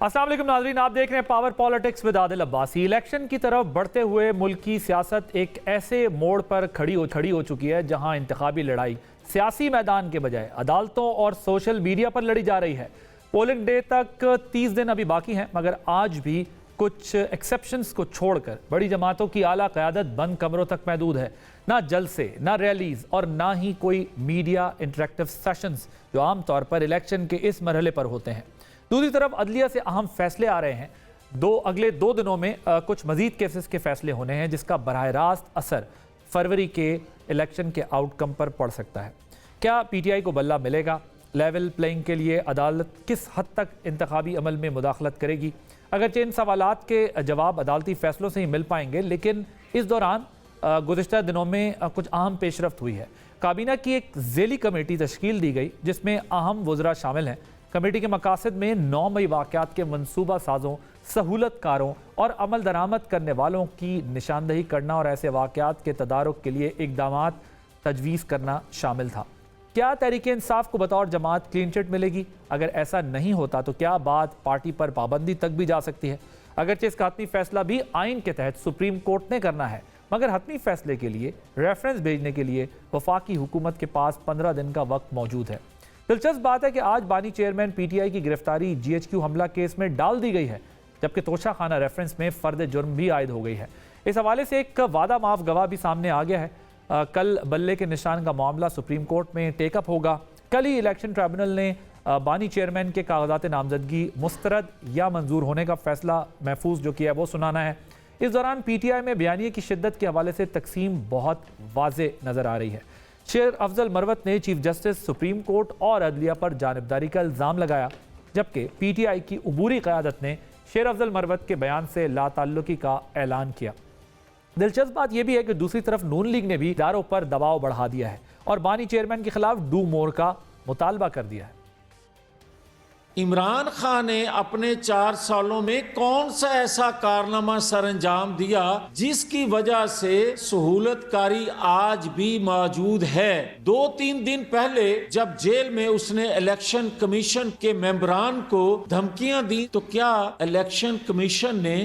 अस्सलाम वालेकुम नाज़रीन, आप देख रहे हैं power politics with Adil Abbasi. Election की तरफ बढ़ते हुए मुल्क की सियासत एक ऐसे मोड़ पर खड़ी हो चुकी है जहां इंतखाबी लड़ाई सियासी मैदान के बजाय अदालतों और सोशल मीडिया पर लड़ी जा रही है। पोलिंग डे तक 30 दिन अभी बाकी हैं, मगर आज भी कुछ एक्सेप्शंस को छोड़कर बड़ी जमातों की आला क़यादत बंद कमरों तक महदूद है। ना जलसे, ना रैलीज और ना ही कोई मीडिया इंटरेक्टिव सेशंस जो आमतौर पर इलेक्शन के इस मरहले पर होते हैं। दूसरी तरफ अदलिया से अहम फैसले आ रहे हैं। अगले दो दिनों में कुछ मजीद केसेस के फैसले होने हैं जिसका बराह रास्त असर फरवरी के इलेक्शन के आउटकम पर पड़ सकता है। क्या PTI को बल्ला मिलेगा? लेवल प्लेइंग के लिए अदालत किस हद तक इंतखाबी अमल में मुदाखलत करेगी? अगरचे इन सवालात के जवाब अदालती फैसलों से ही मिल पाएंगे, लेकिन इस दौरान गुज़िश्ता दिनों में कुछ अहम पेशरफ्त हुई है। काबीना की एक ज़ेली कमेटी तश्कील दी गई जिसमें अहम वज़रा शामिल हैं। कमेटी के मकासद में 9 मई वाक़यात के मनसूबा साजों, सहूलतकारों और अमल दरामद करने वालों की निशानदही करना और ऐसे वाक़यात के तदारुक के लिए इक़दामात तजवीज़ करना शामिल था। क्या तहरीक इंसाफ को बतौर जमात क्लीन चिट मिलेगी? अगर ऐसा नहीं होता तो क्या बात पार्टी पर पाबंदी तक भी जा सकती है? अगरचे इसका हतमी फैसला भी आइन के तहत सुप्रीम कोर्ट ने करना है, मगर हतमी फैसले के लिए रेफरेंस भेजने के लिए वफाकी हुकूमत के पास 15 दिन का वक्त मौजूद है। दिलचस्प बात है कि आज बानी चेयरमैन PTI की गिरफ्तारी GHQ हमला केस में डाल दी गई है, जबकि तोशा खाना रेफरेंस में फर्द जुर्म भी आयद हो गई है। इस हवाले से एक वादा माफ गवाह भी सामने आ गया है। कल बल्ले के निशान का मामला सुप्रीम कोर्ट में टेकअप होगा। कल ही इलेक्शन ट्राइब्यूनल ने बानी चेयरमैन के कागजात नामजदगी मुस्तरद या मंजूर होने का फैसला महफूज जो किया है वो सुनाना है। इस दौरान PTI में बयानिए की शिद्दत के हवाले से तकसीम बहुत वाज़े नज़र आ रही है। शेर अफजल मरवत ने चीफ जस्टिस, सुप्रीम कोर्ट और अदलिया पर जानिबदारी का इल्ज़ाम लगाया, जबकि PTI की उबूरी क़यादत ने शेर अफजल मरवत के बयान से लाताल्लुकी का ऐलान किया। दिलचस्प बात यह भी है कि दूसरी तरफ नून लीग ने भी इदारों पर दबाव बढ़ा दिया है और बानी चेयरमैन के खिलाफ डू मोर का मुतालबा कर दिया है। इमरान खान ने अपने 4 सालों में कौन सा ऐसा कारनामा सरअंजाम दिया जिसकी वजह से सहूलतकारी आज भी मौजूद है? 2-3 दिन पहले जब जेल में उसने इलेक्शन कमीशन के मेंबरान को धमकियां दी, तो क्या इलेक्शन कमीशन ने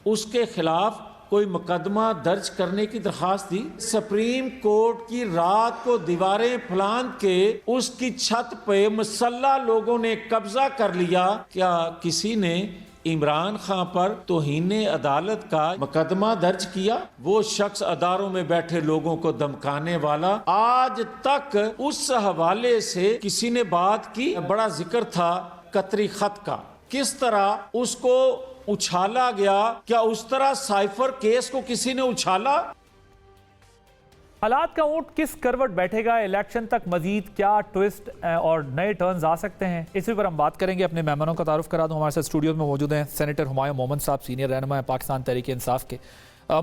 उसके खिलाफ कोई मुकदमा दर्ज करने की दरखास्त दी? सुप्रीम कोर्ट की रात को दीवारें फलांग के उसकी छत पे मुसल्ला लोगों ने कब्जा कर लिया। क्या किसी ने इमरान खान पर तौहीन अदालत का मुकदमा दर्ज किया? वो शख्स अदारों में बैठे लोगों को धमकाने वाला, आज तक उस हवाले से किसी ने बात की? बड़ा जिक्र था कतरी खत का, किस तरह उसको उछाला गया। क्या उस तरह साइफर केस को किसी ने उछाला? हालात का ऊंट किस करवट बैठेगा? इलेक्शन तक मजीद क्या ट्विस्ट और नए टर्न्स आ सकते हैं? इसी पर हम बात करेंगे। अपने मेहमानों का तारुफ करा दूं। हमारे साथ स्टूडियो में मौजूद हैं सेनेटर हुमायूं मोहम्मद साहब, सीनियर रहनुमा है पाकिस्तान तहरीक इंसाफ के,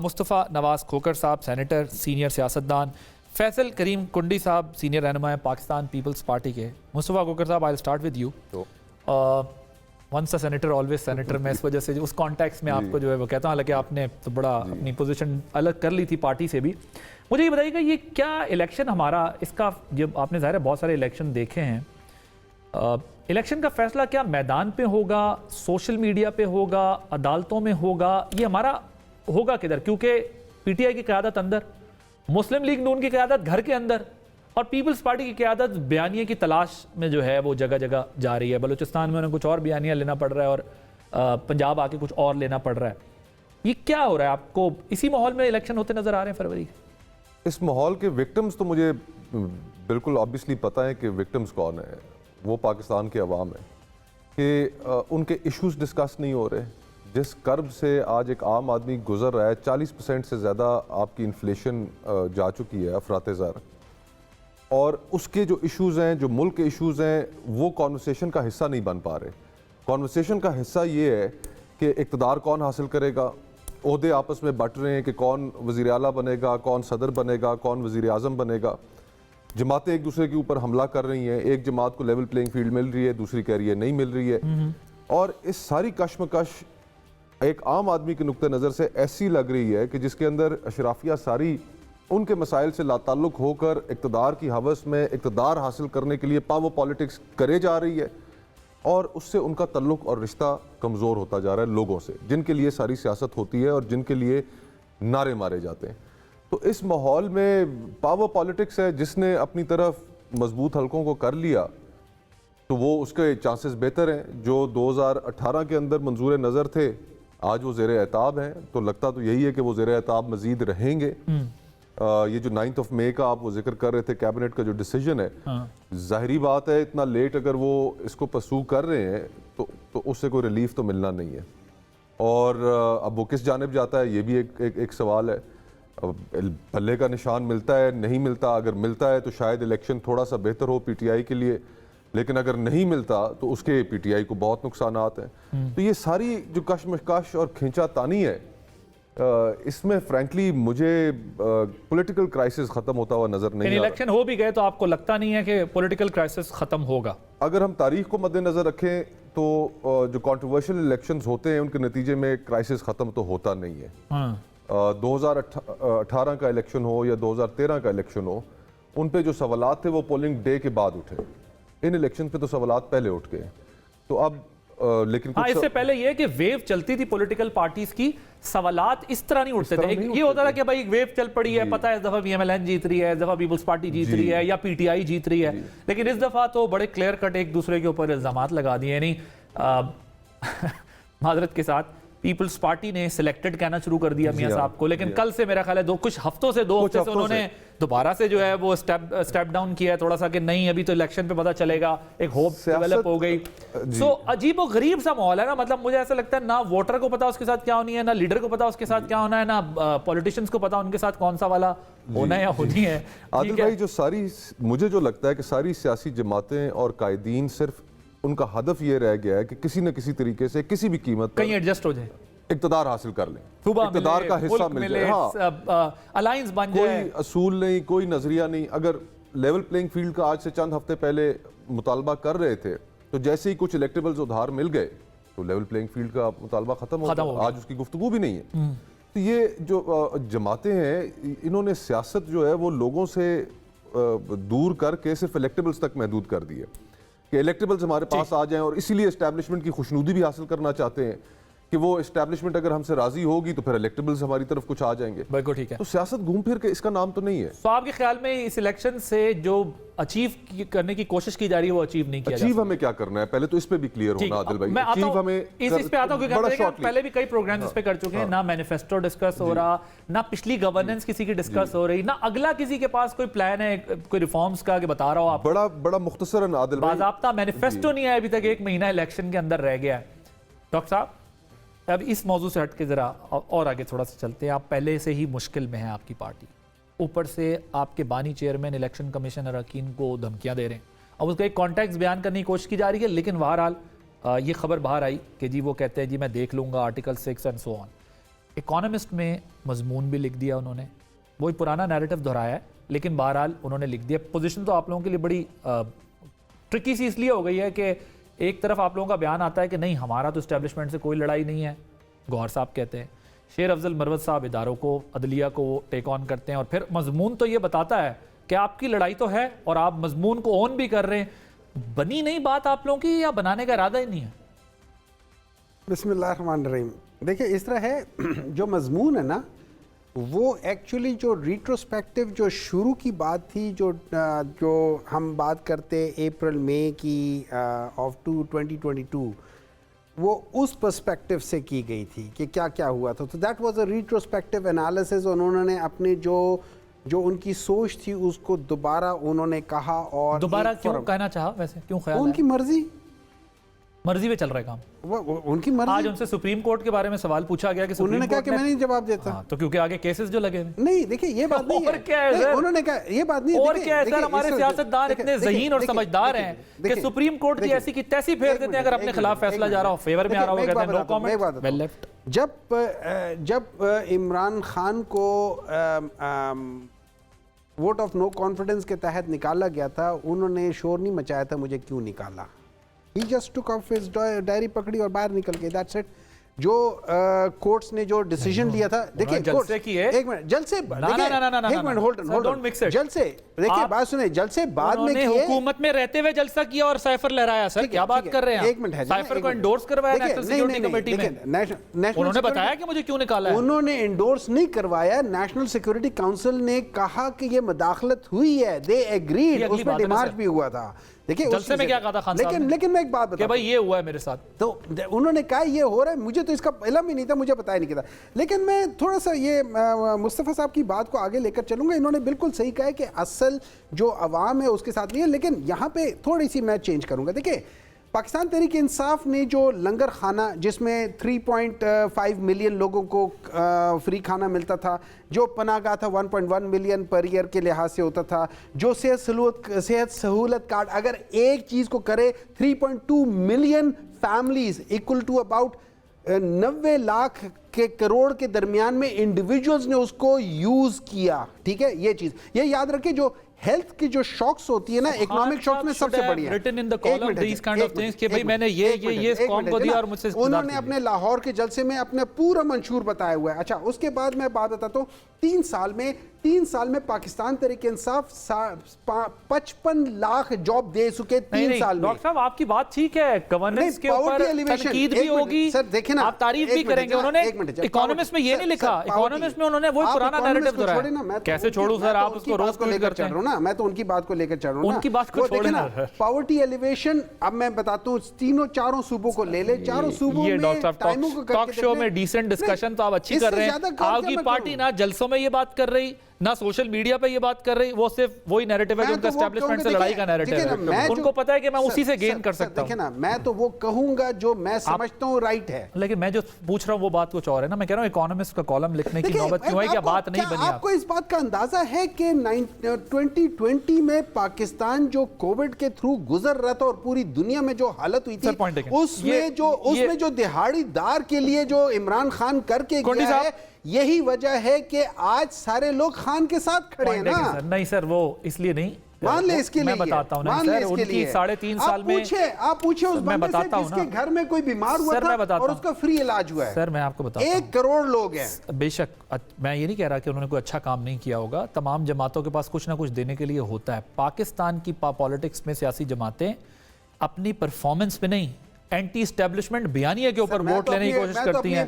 मुस्तफ़ा नवाज खोकर साहब, सेनेटर सीनियर सियासतदान, फैसल करीम कुंडी साहब, सीनियर रहनुमा है पाकिस्तान पीपल्स पार्टी के। मुस्तफ़ा खोकर साहब, I will start with you. Once a senator always senator, मैं इस वजह से उस कॉन्टेक्स्ट में आपको जो है वो कहता हूँ, हालांकि आपने तो बड़ा अपनी पोजीशन अलग कर ली थी पार्टी से भी। मुझे ये बताइएगा, ये क्या इलेक्शन हमारा, इसका जब आपने ज़ाहिर है बहुत सारे इलेक्शन देखे हैं, इलेक्शन का फैसला क्या मैदान पे होगा, सोशल मीडिया पे होगा, अदालतों में होगा, ये हमारा होगा किधर? क्योंकि PTI की क़यादत अंदर, मुस्लिम लीग नून की क़यादत घर के अंदर और पीपल्स पार्टी की क़यादत बयानिए की तलाश में जो है वो जगह जगह जा रही है। बलूचिस्तान में उन्हें कुछ और बयानिया लेना पड़ रहा है और पंजाब आके कुछ और लेना पड़ रहा है। ये क्या हो रहा है? आपको इसी माहौल में इलेक्शन होते नजर आ रहे हैं फरवरी? इस माहौल के विक्टिम्स तो मुझे बिल्कुल ऑब्वियसली पता है कि विक्टिम्स कौन है। वो पाकिस्तान के अवाम है कि उनके इश्यूज डिस्कस नहीं हो रहे। जिस कर्ब से आज एक आम आदमी गुजर रहा है, 40% से ज़्यादा आपकी इन्फ्लेशन जा चुकी है, अफरात ज़र, और उसके जो इश्यूज़ हैं, जो मुल्क के इश्यूज़ हैं, वो कॉन्वर्सेशन का हिस्सा नहीं बन पा रहे। कॉन्वर्सेशन का हिस्सा ये है कि इक़्तिदार कौन हासिल करेगा, ओहदे आपस में बट रहे हैं कि कौन वज़ीर आला बनेगा, कौन सदर बनेगा, कौन वज़ीर आज़म बनेगा। जमातें एक दूसरे के ऊपर हमला कर रही हैं। एक जमात को लेवल प्लेइंग फील्ड मिल रही है, दूसरी कह रही है नहीं मिल रही है। और इस सारी कशमकश एक आम आदमी के नुक्ते नज़र से ऐसी लग रही है कि जिसके अंदर अशराफिया सारी उनके मसाइल से लाताल्लुक होकर इक़्तिदार की हवस में इक़्तिदार हासिल करने के लिए पावर पॉलिटिक्स करे जा रही है। और उससे उनका तल्लुक़ और रिश्ता कमज़ोर होता जा रहा है लोगों से, जिनके लिए सारी सियासत होती है और जिनके लिए नारे मारे जाते हैं। तो इस माहौल में पावर पॉलिटिक्स है, जिसने अपनी तरफ मजबूत हलकों को कर लिया तो वो उसके चांसेस बेहतर हैं। जो 2018 के अंदर मंजूर नज़र थे, आज वो ज़ेर एताब हैं, तो लगता तो यही है कि वो ज़ेर एताब मज़ीद रहेंगे। ये जो 9 मई का आप वो जिक्र कर रहे थे, कैबिनेट का जो डिसीजन है, जाहिरी बात है इतना लेट अगर वो इसको परसू कर रहे हैं तो उससे कोई रिलीफ तो मिलना नहीं है। और अब वो किस जानिब जाता है ये भी एक सवाल है। पल्ले का निशान मिलता है, नहीं मिलता। अगर मिलता है तो शायद इलेक्शन थोड़ा सा बेहतर हो पीटीआई के लिए, लेकिन अगर नहीं मिलता तो उसके पीटीआई को बहुत नुकसानात हैं। तो ये सारी जो कशमकश और खींचातानी है, इसमें फ्रैंकली मुझे पॉलिटिकल क्राइसिस खत्म होता हुआ नजर नहीं आ रहा। इलेक्शन हो भी गए तो आपको लगता नहीं है कि पॉलिटिकल क्राइसिस खत्म होगा? अगर हम तारीख को मद्देनजर रखें तो जो कंट्रोवर्शियल इलेक्शंस होते हैं उनके नतीजे में क्राइसिस खत्म तो होता नहीं है। 2018 का इलेक्शन हो या 2013 का इलेक्शन हो, उन पे जो सवालात थे वो पोलिंग डे के बाद उठे। इन इलेक्शन पे तो सवालात पहले उठ गए। तो अब लेकिन इससे पहले ये कि वेव चलती थी पॉलिटिकल पार्टीज की, सवालात इस तरह नहीं उठते थे। ये होता था कि भाई वेव चल पड़ी है, पता है इस दफा पीएमएलएन जीत रही है, इस दफा पीपल्स पार्टी जीत रही है या पीटीआई जीत रही है। लेकिन इस दफा तो बड़े क्लियर कट एक दूसरे के ऊपर इल्जामात लगा दिए। नहीं माजरत के साथ पीपल्स पार्टी ने सिलेक्टेड कहना शुरू कर दिया मियां साहब को, लेकिन कल से मेरा ख्याल है 2 हफ्तों से उन्होंने दोबारा से जो है वो स्टेप डाउन किया है थोड़ा सा कि नहीं अभी तो इलेक्शन पे पता चलेगा, एक होप डेवलप हो गई। सो अजीब और गरीब सा माहौल है ना। मतलब मुझे ऐसा लगता है ना वोटर को पता उसके साथ क्या होनी है, ना लीडर को पता उसके साथ क्या होना है, ना पॉलिटिशियंस को पता उनके साथ कौन सा वाला होना है या होनी है। आदिल भाई, मुझे जो लगता है कि सारी सियासी जमातें और कायदीन सिर्फ उनका हदफ ये रह गया है कि किसी न किसी तरीके से किसी भी कीमत पर कहीं एडजस्ट हो जाए, इक़्तिदार हासिल कर लें, इक़्तिदार का हिस्सा मिल जाए, अलायंस बन जाए। कोई असूल नहीं, कोई नजरिया नहीं। अगर लेवल प्लेइंग फील्ड का आज से चंद हफ्ते पहले मुतालबा कर रहे थे तो जैसे ही कुछ इलेक्टेबल्स उधार मिल गए तो लेवल प्लेइंग फील्ड का मुतालबा खत्म हो गया। आज उसकी गुफ्तगू भी नहीं है। तो ये जो जमातें हैं, इन्होंने सियासत जो है वो लोगों से दूर करके सिर्फ इलेक्टेबल्स तक महदूद कर दी है कि इलेक्टेबल्स हमारे पास आ जाएं, और इसीलिए एस्टैब्लिशमेंट की खुशनुदी भी हासिल करना चाहते हैं कि वो एस्टैब्लिशमेंट अगर हमसे राजी होगी तो फिर इलेक्टेबल्स हमारी तरफ कुछ आ जाएंगे। बिल्कुल ठीक है। तो सियासत घूम फिर के इसका नाम तो नहीं है। तो आपके ख्याल में इस इलेक्शन से जो अचीव करने की कोशिश की जा रही है वो अचीव नहीं किया जा अचीव हमें क्या करना है, पहले तो इस पे भी क्लियर होना आदिल भाई। मैं अचीव हमें इस पे आता हूं क्योंकि पहले भी कई प्रोग्राम्स इस पे कर चुके हैं। ना मैनिफेस्टो डिस्कस हो रहा, ना पिछली गवर्नेंस किसी की डिस्कस हो रही, ना अगला किसी के पास कोई प्लान है कोई रिफॉर्म्स का कि बता रहा हो आप। बड़ा मुख्तसरन आदिल भाई, बाज़ाब्ता मैनिफेस्टो नहीं आया अभी तक, 1 महीना इलेक्शन के अंदर रह गया है। डॉक्टर साहब, अब इस मौजू से हट के जरा और आगे थोड़ा सा चलते हैं। आप पहले से ही मुश्किल में है आपकी पार्टी, ऊपर से आपके बानी चेयरमैन इलेक्शन कमीशन अरकान को धमकियां दे रहे हैं। अब उसका एक कॉन्टेक्स्ट बयान करने की कोशिश की जा रही है, लेकिन बहरहाल ये खबर बाहर आई कि जी वो कहते हैं जी मैं देख लूँगा article 6 and so on. Economist में मजमून भी लिख दिया उन्होंने, वही पुराना नैरेटिव दोहराया है, लेकिन बहरहाल उन्होंने लिख दिया। पोजीशन तो आप लोगों के लिए बड़ी ट्रिकी सी इसलिए हो गई है कि एक तरफ आप लोगों का बयान आता है कि नहीं हमारा तो इस्टेब्लिशमेंट से कोई लड़ाई नहीं है, गौहर साहब कहते हैं, शेर अफजल मरवत साहब इदारों को अदलिया को टेक ऑन करते हैं, और फिर मजमून तो ये बताता है कि आपकी लड़ाई तो है और आप मजमून को ऑन भी कर रहे हैं। बनी नहीं बात आप लोगों की या बनाने का इरादा ही नहीं है? बिस्मिल्लाहिर्रहमानिर्रहीम। देखिए इस तरह है, जो मजमून है ना वो एक्चुअली जो रिट्रोस्पेक्टिव जो शुरू की बात थी, जो हम बात करते अप्रैल मई की ऑफ 2022, वो उस पर्सपेक्टिव से की गई थी कि क्या क्या हुआ था। तो that was a retrospective analysis. उन्होंने अपने जो उनकी सोच थी उसको दोबारा उन्होंने कहा। और दोबारा क्यों कहना चाहा, वैसे क्यों ख्याल उनकी मर्जी पे चल रहा है काम, उनकी मर्जी। आज उनसे सुप्रीम कोर्ट के बारे में सवाल पूछा गया कि उन्होंने कहा कि मैं नहीं जवाब देता। तो क्योंकि आगे केसेस जो लगे नहीं, देखिए ये बात नहीं और क्या है सर? उन्होंने कहा ये बात नहीं। और क्या है सर, हमारे सियासतदान इतने ज़हीन और समझदार हैं कि सुप्रीम कोर्ट की ऐसी की तैसी फेर देते हैं, अगर अपने खिलाफ फैसला जा रहा हो, फेवर में आ रहा हो, कहते हैं नो कमेंट, वेल लेफ्ट। जब इमरान खान को वोट ऑफ नो कॉन्फिडेंस के तहत निकाला गया था, उन्होंने शोर नहीं मचाया था मुझे क्यों निकाला। He just took off his diary, पकड़ी और बाहर निकल गए, दैट्स इट। जो कोर्ट्स ने जो डिसीजन लिया था, देखिए जलसे की है। एक मिनट, जलसे ना, ना, ना, ना, ना, एक minute, hold don't mix it। जलसे, देखिए बात सुने, जलसे बाद में उन्होंने किए, हुकूमत में रहते हुए जलसा किया और साइफर लहराया। सर क्या बात कर रहे हैं? एक मिनट है, साइफर को एंडोर्स करवाया नेशनल सिक्योरिटी कमेटी में। उन्होंने बताया कि मुझे क्यों निकाला है। उन्होंने एंडोर्स नहीं करवाया, नेशनल सिक्योरिटी काउंसिल ने कहा कि ये मदाखलत हुई है, दे एग्रीड, उसमें डिमार्च भी हुआ था। देखिए जलसे में क्या कहा था खान साहब ने? लेकिन मैं एक बात कि भाई ये हुआ है मेरे साथ, तो उन्होंने कहा ये हो रहा है, मुझे तो इसका इल्म ही नहीं था, मुझे पता ही नहीं था। लेकिन मैं थोड़ा सा ये मुस्तफ़ा साहब की बात को आगे लेकर चलूंगा। इन्होंने बिल्कुल सही कहा है कि असल जो अवाम है उसके साथ नहीं है, लेकिन यहाँ पे थोड़ी सी मैं चेंज करूंगा। देखिए पाकिस्तान तहरीक इंसाफ ने जो लंगर खाना, जिसमें 3.5 मिलियन लोगों को फ्री खाना मिलता था, जो पनाहगाह था 1.1 मिलियन पर ईयर के लिहाज से होता था, जो सेहत सहूलत कार्ड अगर एक चीज़ को करे 3.2 million families equal to about 90 lakh के करोड़ के दरमियान में इंडिविजुअल्स ने उसको यूज किया। ठीक है, ये चीज ये याद रखें। जो हेल्थ की जो शॉक्स होती है ना, इकोनॉमिक शॉक्स में सबसे बड़ी है। Written in the column these kind of things कि भाई मैंने ये कॉम को दिया और मुझसे उन्होंने अपने लाहौर के जलसे में अपने पूरा मंशूर बताया हुआ है। अच्छा, उसके बाद मैं बात बताता हूँ, 3 साल में पाकिस्तान तहरीक इंसाफ 55 लाख जॉब दे चुके 3 साल में। डॉक्टर साहब आपकी बात ठीक है, गवर्नेंस के ऊपर तनकीद भी होगी, सर देखें ना, आप तारीफ भी करेंगे। उन्होंने इकोनॉमिस्ट में ये नहीं लिखा, इकोनॉमिस्ट में उन्होंने वो पुराना नैरेटिव दोहराया। कैसे छोड़ू सर, आप उसको रोज को लेकर चल रहे हैं। मैं तो उनकी बात को लेकर चल रहा हूं, उनकी बात को छोड़े ना। पॉवर्टी एलिवेशन, अब मैं बताता हूं, चारों सूबों को ले ले, चारों सूबों में टाइमों को टॉक शो में डिसेंट डिस्कशन तो आप अच्छी कर रहे हैं। आपकी पार्टी ना जलसों में ये बात कर रही, ना सोशल मीडिया पे ये बात कर रही, वो सिर्फ वही नैरेटिव है जो उनका एस्टैब्लिशमेंट से लड़ाई का नैरेटिव है। उनको पता है कि मैं उसी से गेन कर सकता हूं। देखिए ना, मैं तो वो कहूंगा जो मैं समझता हूं राइट है, लेकिन मैं जो पूछ रहा हूं वो बात कुछ और है ना। मैं कह रहा हूं इकोनॉमिस्ट का कॉलम लिखने की नौबत क्यों है, क्या बात नहीं बनी? आपको इस बात का अंदाजा है कि 2020 में पाकिस्तान जो कोविड के थ्रू गुजर रहा था और पूरी दुनिया में जो हालत हुई थी, उसमें जो दिहाड़ीदार के लिए जो इमरान खान करके गया है, यही वजह है कि आज सारे लोग खान के साथ खड़े हैं ना। नहीं सर, वो इसलिए नहीं, मान ले इसके लिए, मैं बताता हूं ना सर, उनकी 3.5 साल में आप पूछे उस बंदे से जिसके घर में कोई बीमार हुआ था और उसका फ्री इलाज हुआ है। सर मैं आपको बताता हूं, 1 करोड़ लोग हैं। बेशक मैं ये नहीं कह रहा कि उन्होंने कोई अच्छा काम नहीं किया होगा, तमाम जमातों के पास कुछ ना कुछ देने के लिए होता है। पाकिस्तान की पॉलिटिक्स में सियासी जमातें अपनी परफॉर्मेंस पे नहीं, एंटी एस्टैब्लिशमेंट बयानिया के ऊपर वोट लेने की कोशिश करती हैं।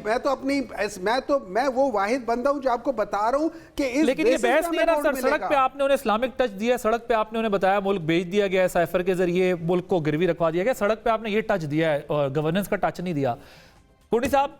मैं वो वाहिद बंदा हूं जो आपको बता रहा हूं कि इस, लेकिन ये बहस नहीं है ना सर। सड़क पे आपने उन्हें इस्लामिक टच दिया, सड़क पे आपने उन्हें बताया मुल्क भेज दिया गया है, साइफर के जरिए मुल्क को गिरवी रखवा दिया गया। सड़क पे आपने ये टच दिया है और गवर्नेंस का टच नहीं दिया। कुंडी साहब,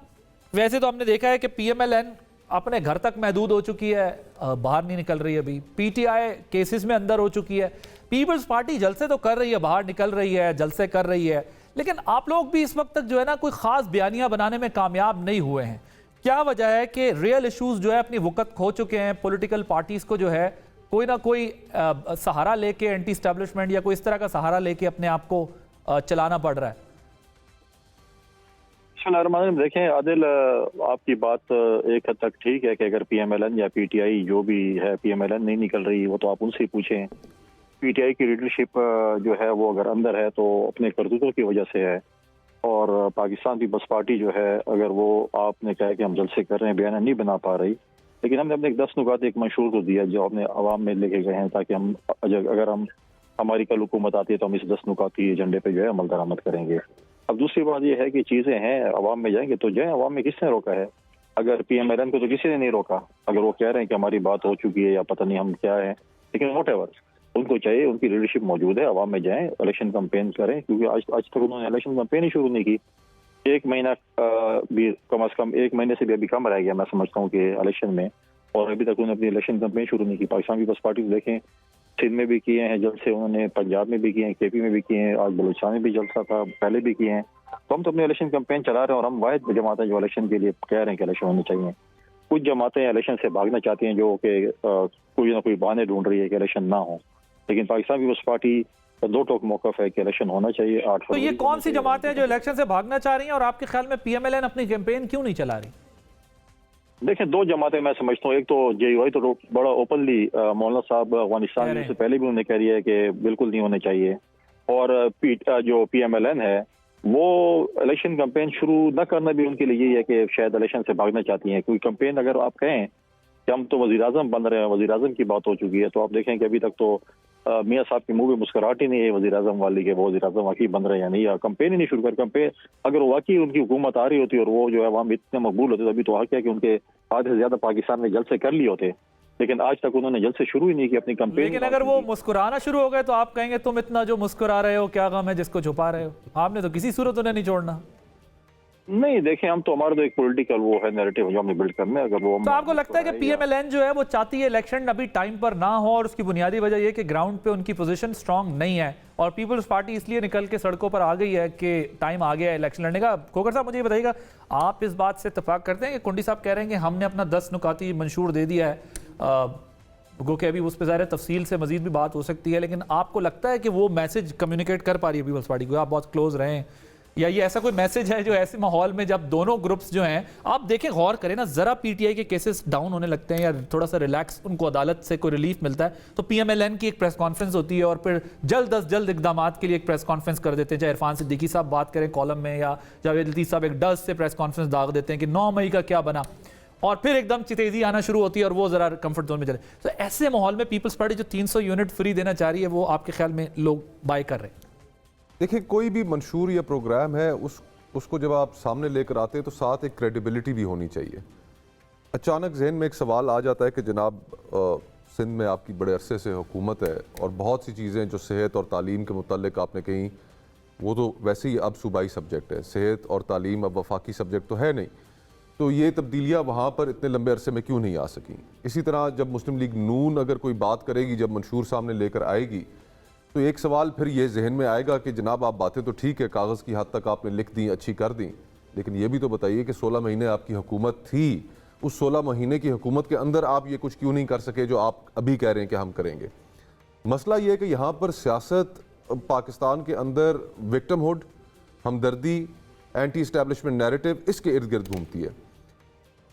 वैसे तो हमने देखा है कि PMLN अपने घर तक महदूद हो चुकी है, बाहर नहीं निकल रही। अभी PTI केसेस में अंदर हो चुकी है। पीपल्स पार्टी जलसे तो कर रही है, बाहर निकल रही है, जलसे कर रही है, लेकिन आप लोग भी इस वक्त तक जो है ना कोई खास बयानियां बनाने में कामयाब नहीं हुए हैं। क्या वजह है कि रियल इश्यूज जो है अपनी वक़्त खो चुके हैं? पॉलिटिकल पार्टीज को जो है कोई ना कोई सहारा लेके, एंटी एस्टैब्लिशमेंट या कोई इस तरह का सहारा लेके अपने आप को चलाना पड़ रहा है। देखें आदिल, आपकी बात एक हद तक ठीक है कि अगर PMLN या PTI जो भी है, PMLN नहीं निकल रही, वो तो आप उनसे पूछें। PTI की लीडरशिप जो है वो अगर अंदर है तो अपने करतूतों की वजह से है, और पाकिस्तान पीपल्स पार्टी जो है, अगर वो आपने कहा कि हम जलसे कर रहे हैं, बयान नहीं बना पा रही, लेकिन हमने अपने 10 नुकात एक मंशूर को दिया जो हमने आवाम में लेके गए हैं, ताकि हम अगर हमारी कल हुकूमत आती है तो हम इस 10 नुकात की एजेंडे पे जो है अमल दरामद करेंगे। अब दूसरी बात यह है कि चीज़ें हैं, अवाम में जाएंगे तो जाए। अवाम में किसने रोका है? अगर PMLN को तो किसी ने नहीं रोका। अगर वो कह रहे हैं कि हमारी बात हो चुकी है या पता नहीं हम क्या है, लेकिन व्हाटएवर, उनको चाहिए, उनकी लीडरशिप मौजूद है, अवाम में जाएं, इलेक्शन कैंपेन करें, क्योंकि आज तक उन्होंने इलेक्शन कैंपेन ही शुरू नहीं की। 1 महीना भी कम से कम 1 महीने से भी अभी कम रह गया मैं समझता हूँ कि इलेक्शन में, और अभी तक उन्होंने अपनी इलेक्शन कैंपेन शुरू नहीं की। पाकिस्तान पीपल्स पार्टी देखें, सिंध में भी किए हैं जलसे उन्होंने, पंजाब में भी किए हैं, KP में भी किए हैं, आज बलूचिस्तान में भी जलसा था, पहले भी किए हैं। तो हम तो अपने इलेक्शन कैंपेन चला रहे हैं, और हम वाहिद जमात है जो इलेक्शन के लिए कह रहे हैं कि इलेक्शन होने चाहिए। कुछ जमातें इलेक्शन से भागना चाहती हैं, जो कि कोई ना कोई बहाने ढूंढ रही है कि इलेक्शन ना हो, लेकिन पाकिस्तान पीपल्स पार्टी का 2 टोक मौकफ है कि इलेक्शन होना चाहिए 8 फरवरी। तो ये कौन सी जमातें हैं जो इलेक्शन से भागना चाह रही हैं, और आपके ख्याल में PMLN अपनी कैंपेन क्यों नहीं चला रही? देखें, 2 जमातें मैं समझता हूँ। एक तो JUI तो बड़ा ओपनली मौलाना साहब अफगानिस्तान में से पहले भी उन्होंने कह रही है कि बिल्कुल नहीं होने चाहिए, और जो PMLN है वो इलेक्शन कैंपेन शुरू न करना भी उनके लिए यही है कि शायद इलेक्शन से भागना चाहती हैं, क्योंकि कैंपेन अगर आप कहें कि हम तो वजीर आजम बन रहे हैं, वजीर आजम की बात हो चुकी है, तो आप देखें कि अभी तक तो मियाँ साहब के मुंह में मुस्कुराहट ही नहीं है वजीर आजम वाली के वो वजीर आजम वाकई बन रहे हैं या नहीं, या कैंपेन ही नहीं शुरू कर। कैंपेन अगर वाकई उनकी हुकूमत आ रही होती और वो जो है वहाँ इतने मकबूल होते, तो अभी तो क्या कि उनके आधे से ज्यादा पाकिस्तान में जलसे कर लिए होते, लेकिन आज तक उन्होंने जलसे शुरू ही नहीं की अपनी कैंपेन। लेकिन अगर वो मुस्कुराना शुरू हो गए तो आप कहेंगे तुम इतना जो मुस्कुरा रहे हो क्या गम है जिसको छुपा रहे हो, आपने तो किसी सूरत उन्हें नहीं छोड़ना। नहीं देखें, हम तो हमारा तो एक पॉलिटिकल वो है नैरेटिव जो हमने बिल्ड करना है। अगर वो तो आपको लगता है कि पीएमएलएन जो है वो चाहती है इलेक्शन अभी टाइम पर ना हो, और उसकी बुनियादी वजह ये कि ग्राउंड पे उनकी पोजीशन स्ट्रांग नहीं है, और पीपल्स पार्टी इसलिए निकल के सड़कों पर आ गई है कि टाइम आ गया है इलेक्शन लड़ने का? खोकर साहब मुझे ये बताइएगा, आप इस बात से इत्तेफाक करते हैं कि कुंडी साहब कह रहे हैं कि हमने अपना 10 नुकाती मंशूर दे दिया है, गो कि अभी उस पर ज़ाहिर तफसील से मजीद भी बात हो सकती है, लेकिन आपको लगता है कि वो मैसेज कम्युनिकेट कर पा रही है पीपल्स पार्टी को? आप बहुत क्लोज रहे हैं, या ये ऐसा कोई मैसेज है जो ऐसे माहौल में जब दोनों ग्रुप्स जो हैं, आप देखें गौर करें ना, जरा पीटीआई के केसेस डाउन होने लगते हैं या थोड़ा सा रिलैक्स उनको अदालत से कोई रिलीफ मिलता है तो पीएमएलएन की एक प्रेस कॉन्फ्रेंस होती है और फिर जल्द अज जल्द इकदाम के लिए एक प्रेस कॉन्फ्रेंस कर देते हैं, चाहे इरफान सिद्दीकी साहब बात करें कॉलम में या जावेद लतीफ़ साहब एक डज से प्रेस कॉन्फ्रेंस दाग देते हैं कि 9 मई का क्या बना, और फिर एकदम तेजी आना शुरू होती है और वो जरा कंफर्ट जोन में चले। तो ऐसे माहौल में पीपल्स पार्टी जो 300 यूनिट फ्री देना चाह रही है, वो आपके ख्याल में लोग बाय कर रहे हैं? देखिए, कोई भी मंशूर या प्रोग्राम है उसको जब आप सामने लेकर आते हैं तो साथ एक क्रेडिबिलिटी भी होनी चाहिए। अचानक जहन में एक सवाल आ जाता है कि जनाब सिंध में आपकी बड़े अरसे से हुकूमत है और बहुत सी चीज़ें जो सेहत और तालीम के मुतल्लिक आपने कहीं, वो तो वैसे ही अब सूबाई सब्जेक्ट है, सेहत और तालीम अब वफाकी सब्जेक्ट तो है नहीं, तो ये तब्दीलियाँ वहाँ पर इतने लंबे अरसे में क्यों नहीं आ सकी? इसी तरह जब मुस्लिम लीग नून अगर कोई बात करेगी, जब मंशूर सामने लेकर आएगी, तो एक सवाल फिर ये जहन में आएगा कि जनाब आप बातें तो ठीक है, कागज़ की हद तक आपने लिख दी, अच्छी कर दी, लेकिन ये भी तो बताइए कि 16 महीने आपकी हुकूमत थी, उस 16 महीने की हुकूमत के अंदर आप ये कुछ क्यों नहीं कर सके जो आप अभी कह रहे हैं कि हम करेंगे? मसला ये है कि यहाँ पर सियासत पाकिस्तान के अंदर विक्टिमहुड, हमदर्दी, एंटी इस्टेब्लिशमेंट नैरेटिव, इसके इर्द गिर्द घूमती है।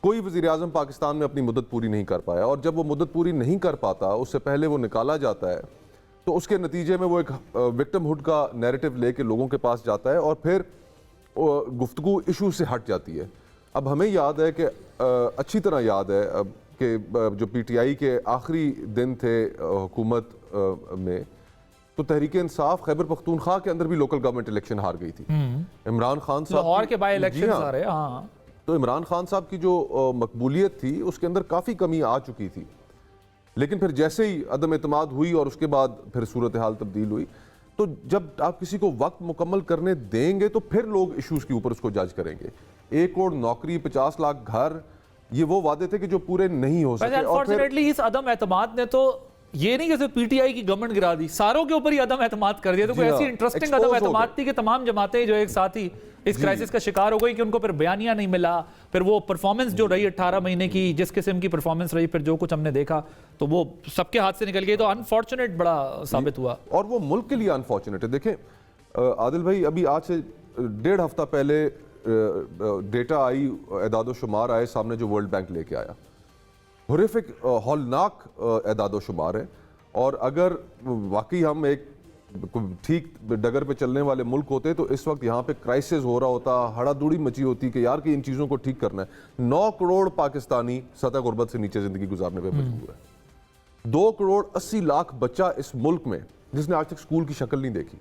कोई वज़ीर आज़म पाकिस्तान में अपनी मुद्दत पूरी नहीं कर पाया, और जब वो मुद्दत पूरी नहीं कर पाता, उससे पहले वो निकाला जाता है, तो उसके नतीजे में वो एक विक्टिमहुड का नैरेटिव लेके लोगों के पास जाता है और फिर गुफ्तगू इशू से हट जाती है। अब हमें याद है कि अच्छी तरह याद है कि जो पीटीआई के आखिरी दिन थे हुकूमत में, तो तहरीक इंसाफ खैबर पख्तूनख्वा के अंदर भी लोकल गवर्नमेंट इलेक्शन हार गई थी। इमरान खान साहब लाहौर के बाय इलेक्शन आ रहे हैं, हाँ, तो इमरान खान साहब की जो मकबूलियत थी उसके अंदर काफ़ी कमी आ चुकी थी, लेकिन फिर जैसे ही अदम एतमाद हुई और उसके बाद फिर सूरत हाल तब्दील हुई, तो जब आप किसी को वक्त मुकम्मल करने देंगे तो फिर लोग इश्यूज के ऊपर उसको जज करेंगे। 1 करोड़ नौकरी, 50 लाख घर, ये वो वादे थे कि जो पूरे नहीं हो सके। अनफॉर्चुनेटली इस अदम एतमाद ने तो ये नहीं कि पीटीआई की गवर्नमेंट गिरा दी, सारों के ऊपर ही अदम एतमाद कर दिया। तो कोई ऐसी इंटरेस्टिंग अदम एतमाद थी कि तमाम जमातें जो एक साथ ही इस क्राइसिस का शिकार हो गई कि उनको फिर बयानिया नहीं मिला, फिर वो परफॉर्मेंस जो रही 18 महीने की, जिस किस्म की परफॉर्मेंस रही, फिर जो कुछ हमने देखा तो वो सबके हाथ से निकल गई। तो अनफॉर्चुनेट बड़ा साबित हुआ, और वो मुल्क के लिए अनफॉर्चुनेट है। देखें आदिल भाई, अभी आज से 1.5 हफ्ता पहले डेटा आई, एदादो शुमार आए सामने जो वर्ल्ड बैंक लेके आया, हॉरिफिक हौलनाक एदादो शुमार है। और अगर वाकई हम एक ठीक डगर पे चलने वाले मुल्क होते तो इस वक्त यहाँ पे क्राइसिस हो रहा होता, हड़ादुड़ी मची होती कि यार कि इन चीज़ों को ठीक करना है। 9 करोड़ पाकिस्तानी सतह गुर्बत से नीचे ज़िंदगी गुजारने पे मजबूर है। 2 करोड़ 80 लाख बच्चा इस मुल्क में जिसने आज तक स्कूल की शक्ल नहीं देखी।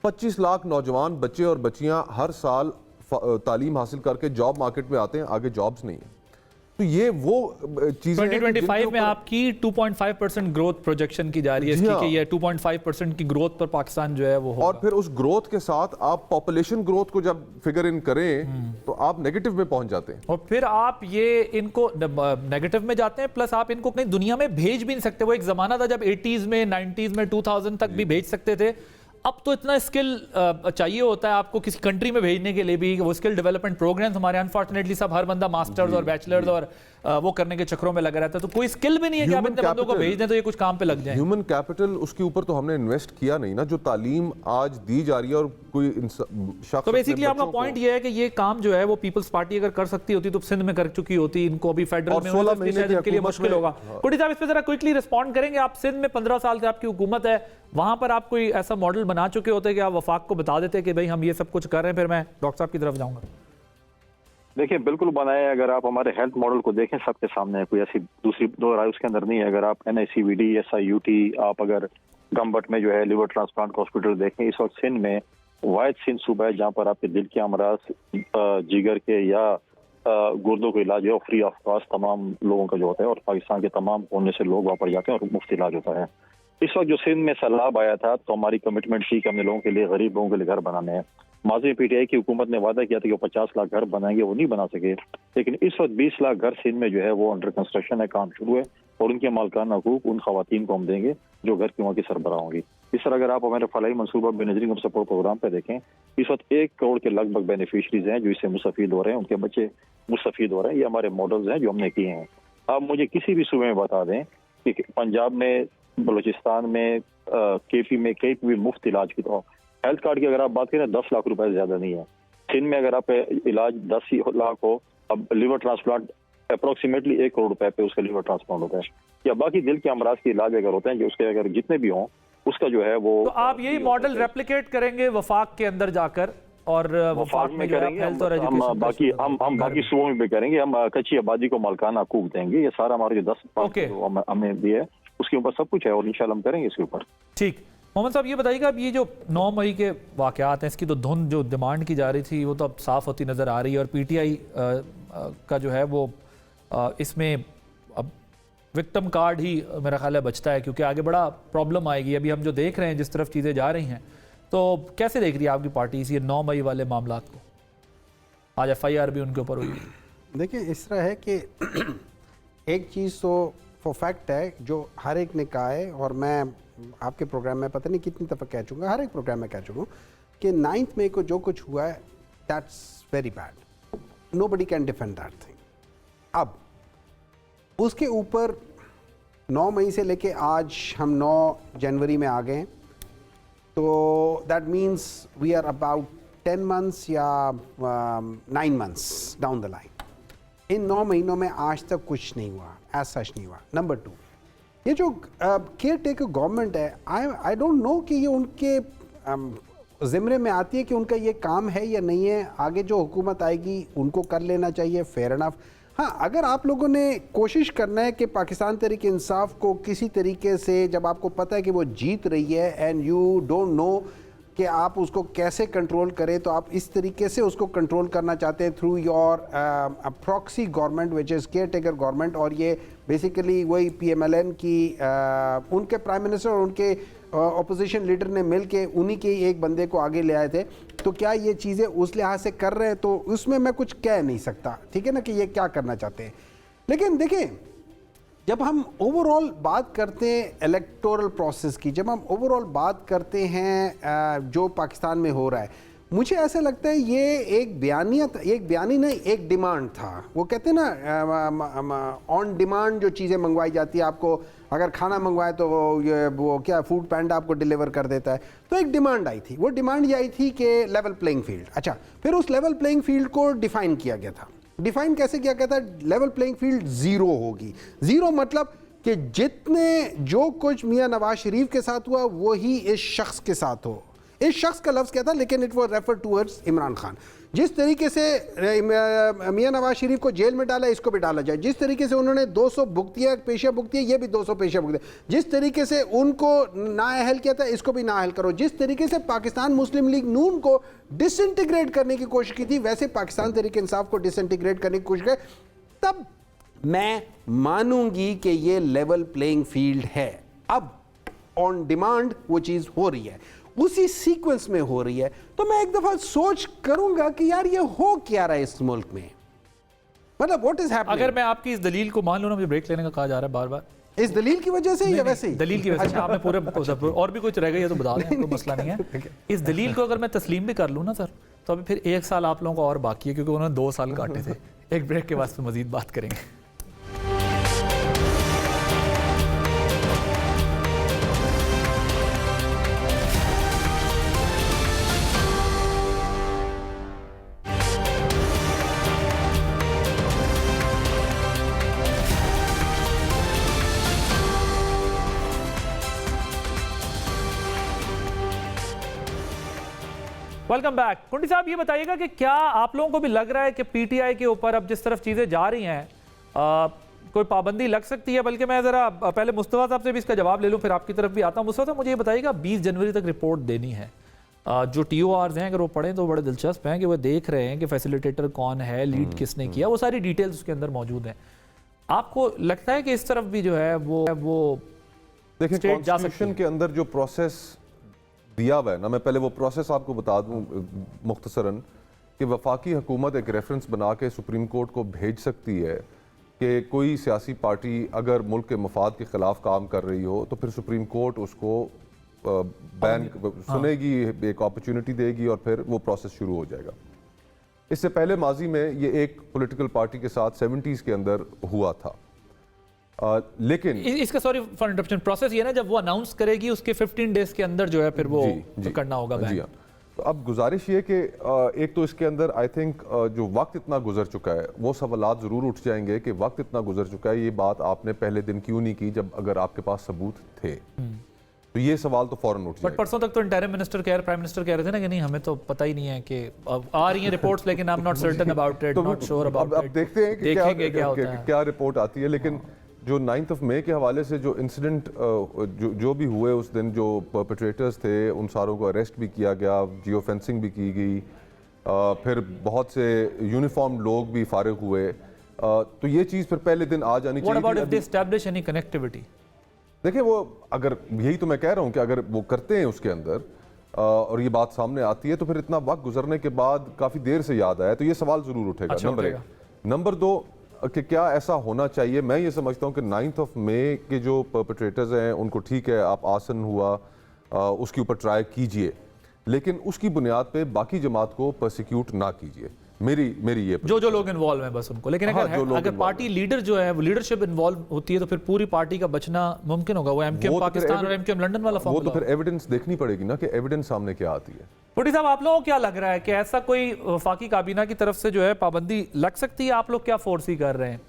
25 लाख नौजवान बच्चे और बच्चियां हर साल तालीम हासिल करके जॉब मार्केट में आते हैं, आगे जॉब्स नहीं है। तो ये वो चीजें 2025 में आपकी 2.5% ग्रोथ प्रोजेक्शन की जा रही है इसकी, कि ये 2.5% की ग्रोथ पर पाकिस्तान जो है वो होगा। और फिर उस ग्रोथ के साथ आप पॉपुलेशन ग्रोथ को जब फिगर इन करें तो आप नेगेटिव में पहुंच जाते हैं, और फिर आप ये इनको नेगेटिव में जाते हैं, प्लस आप इनको कहीं दुनिया में भेज भी नहीं सकते। वो एक जमाना था जब 80s में, 90s में, 2000 तक भी भेज सकते थे। अब तो इतना स्किल चाहिए होता है आपको किसी कंट्री में भेजने के लिए भी। वो स्किल डेवलपमेंट प्रोग्राम्स हमारे अनफॉर्चुनेटली सब, हर बंदा मास्टर्स और बैचलर्स और वो करने के चक्रों में लगा रहता है। तो कोई स्किल भी नहीं है कि आप इतने बंदों को भेज दें तो ये कुछ काम पे लग जाए। ह्यूमन कैपिटल उसके ऊपर तो हमने इन्वेस्ट किया नहीं ना, जो तालीम आज दी जा रही है। और कोई शख्स, तो बेसिकली आपका पॉइंट ये है कि ये काम जो है वो पीपल्स पार्टी अगर कर सकती होती तो सिंध में कर चुकी होती, इनको अभी फेडरल में शायद इनके लिए मुश्किल होगा। कुटी साहब इस पे जरा क्विकली रिस्पॉन्ड करेंगे आप? सिंध में 15 साल से आपकी हुकूमत है, वहाँ पर आप कोई ऐसा मॉडल बना चुके होते कि आप वफाक को बता देते कि भाई हम ये सब कुछ कर रहे हैं, फिर मैं डॉक्टर साहब की तरफ जाऊँगा? देखिए बिल्कुल बनाए। अगर आप हमारे हेल्थ मॉडल को देखें, सबके सामने है, कोई ऐसी दूसरी दो राय उसके अंदर नहीं है। अगर आप NICVD, SIUT, आप अगर गम्बट में जो है लिवर ट्रांसप्लांट हॉस्पिटल देखें, इस वक्त सिंध में वाहिद सिंध सूबा है जहाँ पर आपके दिल के अमराज, जिगर के या गुर्दों का इलाज है और फ्री ऑफ कॉस्ट तमाम लोगों का जो होता है, और पाकिस्तान के तमाम कोने से लोग वहाँ पर जाते हैं और मुफ्त इलाज होता है। इस वक्त जो सिंध में सैलाब आया था तो हमारी कमिटमेंट थी कि हमने लोगों के लिए, गरीब लोगों के लिए घर बनाने हैं। माजी में PTI की हुकूमत ने वादा किया था कि वो 50 लाख घर बनाएंगे, वो नहीं बना सके। लेकिन इस वक्त 20 लाख घर सिंध में जो है वो अंडर कंस्ट्रक्शन है, काम शुरू है, और उनके मालकाना हकूक उन खवातीन को हम देंगे जो घर की वहाँ की सरबराह होंगी। इस तरह अगर आप हमारे फलाई मनसूबा बेनजरिंग सपोर्ट प्रोग्राम पे देखें, इस वक्त 1 करोड़ के लगभग बेनिफिशरीज हैं जो इससे मुस्तफीद हो रहे हैं, उनके बच्चे मुस्तफीद हो रहे हैं। ये हमारे मॉडल्स हैं जो हमने किए हैं। आप मुझे किसी भी सूबे में बता दें कि पंजाब में, बलूचिस्तान में, KP में कहीं भी मुफ्त इलाज की तो हेल्थ कार्ड की अगर आप बात करें 10 लाख रुपए से ज्यादा नहीं है। सिंध में अगर आप इलाज 10 लाख हो, अब लिवर ट्रांसप्लांट अप्रोक्सीमेटली 1 करोड़ रुपए पे उसका लिवर ट्रांसप्लांट होता है, या बाकी दिल के अमराज के इलाज अगर होते हैं जो उसके अगर जितने भी हों उसका जो है वो। तो आप यही मॉडल रेप्लिकेट करेंगे वफाक के अंदर जाकर, और वफाक में करेंगे हेल्थ और हम बाकी हम बाकी सूबों में भी करेंगे। हम कच्ची आबादी को मालकाना हकूक देंगे। ये सारा हमारे जो 10 हमें भी है उसके ऊपर सब कुछ है, और इंशाल्लाह हम करेंगे इसके ऊपर। ठीक। मोहम्मद साहब ये बताइएगा, अब ये जो 9 मई के वाक़यात हैं, इसकी तो धुन जो डिमांड की जा रही थी वो तो अब साफ़ होती नज़र आ रही है, और PTI का जो है वो इसमें अब विक्टिम कार्ड ही मेरा ख्याल है बचता है, क्योंकि आगे बड़ा प्रॉब्लम आएगी। अभी हम जो देख रहे हैं जिस तरफ चीज़ें जा रही हैं, तो कैसे देख रही है आपकी पार्टी इस 9 मई वाले मामलात को? आज FIR भी उनके ऊपर हुई है। देखिए इस तरह है कि एक चीज़ तो फॉर फैक्ट है जो हर एक ने कहा है, और मैं आपके प्रोग्राम में पता नहीं कितनी दफ़ा कह चुका, हर एक प्रोग्राम में कह चुका हूँ कि 9 मई को जो कुछ हुआ है that's very bad, nobody can defend that thing. अब उसके ऊपर 9 मई से लेके आज हम 9 जनवरी में आ गए हैं, तो that means we are about 10 months या 9 मंथ्स डाउन द लाइन। इन 9 महीनों में आज तक कुछ नहीं हुआ, एज सच नहीं हुआ। नंबर 2, ये जो केयर टेकर गवर्नमेंट है, आई डोंट नो कि ये उनके ज़िम्मे में आती है कि उनका ये काम है या नहीं है। आगे जो हुकूमत आएगी उनको कर लेना चाहिए, फेयर इनफ। हाँ, अगर आप लोगों ने कोशिश करना है कि पाकिस्तान तहरीक इंसाफ को किसी तरीके से, जब आपको पता है कि वो जीत रही है एंड यू डोंट नो कि आप उसको कैसे कंट्रोल करें, तो आप इस तरीके से उसको कंट्रोल करना चाहते हैं through your proxy government which is care taker government. और ये बेसिकली वही PMLN की उनके प्राइम मिनिस्टर और उनके अपोजिशन लीडर ने मिल के उन्हीं के एक बंदे को आगे ले आए थे। तो क्या ये चीज़ें उस लिहाज से कर रहे हैं, तो उसमें मैं कुछ कह नहीं सकता, ठीक है ना, कि ये क्या करना चाहते हैं। लेकिन देखें, जब हम ओवरऑल बात करते हैं इलेक्टोरल प्रोसेस की, जब हम ओवरऑल बात करते हैं जो पाकिस्तान में हो रहा है, मुझे ऐसा लगता है ये एक बयानी नहीं, एक डिमांड था। वो कहते हैं ना ऑन डिमांड जो चीज़ें मंगवाई जाती है, आपको अगर खाना मंगवाए तो वो क्या फूड पैंडा आपको डिलीवर कर देता है। तो एक डिमांड आई थी, वो डिमांड ये आई थी कि लेवल प्लेइंग फील्ड। अच्छा, फिर उस लेवल प्लेइंग फील्ड को डिफाइन किया गया था। डिफाइन कैसे किया गया था? लेवल प्लेइंग फील्ड 0 होगी। 0 मतलब कि जितने जो कुछ मियां नवाज शरीफ के साथ हुआ वही इस शख्स के साथ हो। इस शख्स का लफ्ज़ क्या था, लेकिन it was refer towards Imran Khan. जिस तरीके से मियां नवाज शरीफ को जेल में डाला, इसको भी डाला जाए। जिस तरीके से उन्होंने 200 भुगतिया पेशियाँ भुगती है, ये भी 200 पेशियाँ भुगती। जिस तरीके से उनको नाअहल किया था, इसको भी नाअहल करो। जिस तरीके से पाकिस्तान मुस्लिम लीग नून को डिसइंटीग्रेट करने की कोशिश की थी, वैसे पाकिस्तान तहरीक इंसाफ को डिसइंटीग्रेट करने की कोशिश की, तब मैं मानूंगी कि ये लेवल प्लेइंग फील्ड है। अब ऑन डिमांड वो चीज़ हो रही है, उसी सीक्वेंस में हो रही है। तो मैं एक दफा सोच करूंगा कि यार ये हो क्या रहा है इस मुल्क में, मतलब व्हाट इज हैपनिंग। अगर मैं आपकी इस दलील को मान लूं ना, मुझे ब्रेक लेने का कहा जा रहा है बार बार, इस दलील की वजह से या वैसे ही? दलील की वजह से। आपने पूरे और भी कुछ रह गई है तो बता दें, कोई मसला नहीं है। इस दलील को अगर मैं तस्लीम भी कर लूँ ना सर, तो अभी फिर 1 साल आप लोगों को और बाकी है, क्योंकि उन्होंने 2 साल काटे थे। एक ब्रेक के बाद फिर मजीद बात करेंगे। Welcome back. कुंडी साहब, ये बताइएगा कि क्या आप लोगों को भी लग रहा है कि पीटीआई के ऊपर अब जिस तरफ चीज़ें जा रही हैं कोई पाबंदी लग सकती है? बल्कि मैं ज़रा पहले मुस्तफ़ा साहब से भी इसका जवाब ले लूँ, फिर आपकी तरफ भी आता हूँ। मुस्तफ़ा साहब, मुझे ये बताइएगा 20 जनवरी तक रिपोर्ट देनी है। जो TORs हैं अगर वो पढ़ें तो बड़े दिलचस्प हैं कि वो देख रहे हैं कि फैसिलिटेटर कौन है, लीड किसने किया, वो सारी डिटेल्स उसके अंदर मौजूद हैं। आपको लगता है कि इस तरफ भी जो है वो देखिए, स्टेट जा सकती कॉन्स्टिट्यूशन है? के अंदर जो प्रोसेस दिया हुआ है ना, मैं पहले वो प्रोसेस आपको बता दूं मुख्तसरन कि वफाकी हुकूमत एक रेफरेंस बना के सुप्रीम कोर्ट को भेज सकती है कि कोई सियासी पार्टी अगर मुल्क के मफाद के ख़िलाफ़ काम कर रही हो तो फिर सुप्रीम कोर्ट उसको बैन सुनेगी, एक अपॉर्चुनिटी देगी और फिर वो प्रोसेस शुरू हो जाएगा। इससे पहले माजी में ये एक पॉलिटिकल पार्टी के साथ 70s के अंदर हुआ था, लेकिन इसका सॉरी फॉर इंटरप्शन, प्रोसेस ये ना जब वो अनाउंस करेगी उसके 15 डेज के अंदर जो है फिर वो करना होगा जी बैन। हाँ। तो अब गुजारिश ये कि एक तो इसके अंदर आई थिंक जो वक्त इतना गुजर चुका है वो सवालात ज़रूर उठ जाएंगे कि वक्त इतना गुजर चुका है, ये बात आपने पहले दिन क्यों नहीं की जब अगर आपके पास सबूत थे। तो ये सवाल तो फौरन उठ बट जाएगा। परसों तक तो इंटरिम मिनिस्टर प्राइम मिनिस्टर कह रहे थे ना कि नहीं हमें तो पता ही नहीं है कि अब आ रही हैं रिपोर्ट्स लेकिन I am not certain about it, not sure about अब इट। देखते हैं कि देखेंगे क्या होता है। क्या रिपोर्ट आती है। लेकिन जो 9 मई के हवाले से जो इंसिडेंट जो भी हुए उस दिन, जो परपेट्रेटर्स थे उन सारों को अरेस्ट भी किया गया, जियो फेंसिंग भी की गई, फिर बहुत से यूनिफॉर्म लोग भी फारिग हुए, तो ये चीज़ फिर पहले दिन आ जानी व्हाट अबाउट इफ दे चाहिए। Establish any connectivity? देखिए, वो अगर यही तो मैं कह रहा हूँ कि अगर वो करते हैं उसके अंदर और ये बात सामने आती है तो फिर इतना वक्त गुजरने के बाद काफ़ी देर से याद आया तो ये सवाल ज़रूर उठेगा। अच्छा, नंबर 1। नंबर 2 कि क्या ऐसा होना चाहिए? मैं ये समझता हूँ कि 9 मई के जो परपेट्रेटर्स हैं उनको ठीक है, आप आसन हुआ उसके ऊपर ट्राई कीजिए, लेकिन उसकी बुनियाद पे बाकी जमात को प्रोसिक्यूट ना कीजिए। मेरी ये जो लोग इन्वॉल्व हैं बस उनको। लेकिन हाँ, अगर पार्टी लीडर जो है वो लीडरशिप इन्वॉल्व होती है तो फिर पूरी पार्टी का बचना मुमकिन होगा। वो एमक्यूएम पाकिस्तान और एमक्यूएम लंदन वाला वो फॉर्मूला। तो फिर एविडेंस देखनी पड़ेगी ना कि एविडेंस सामने क्या आती है। पुटी साहब, आप लोगों को क्या लग रहा है कि ऐसा कोई वफाकी काबीना की तरफ से जो है पाबंदी लग सकती है? आप लोग क्या फोर्सी कर रहे हैं?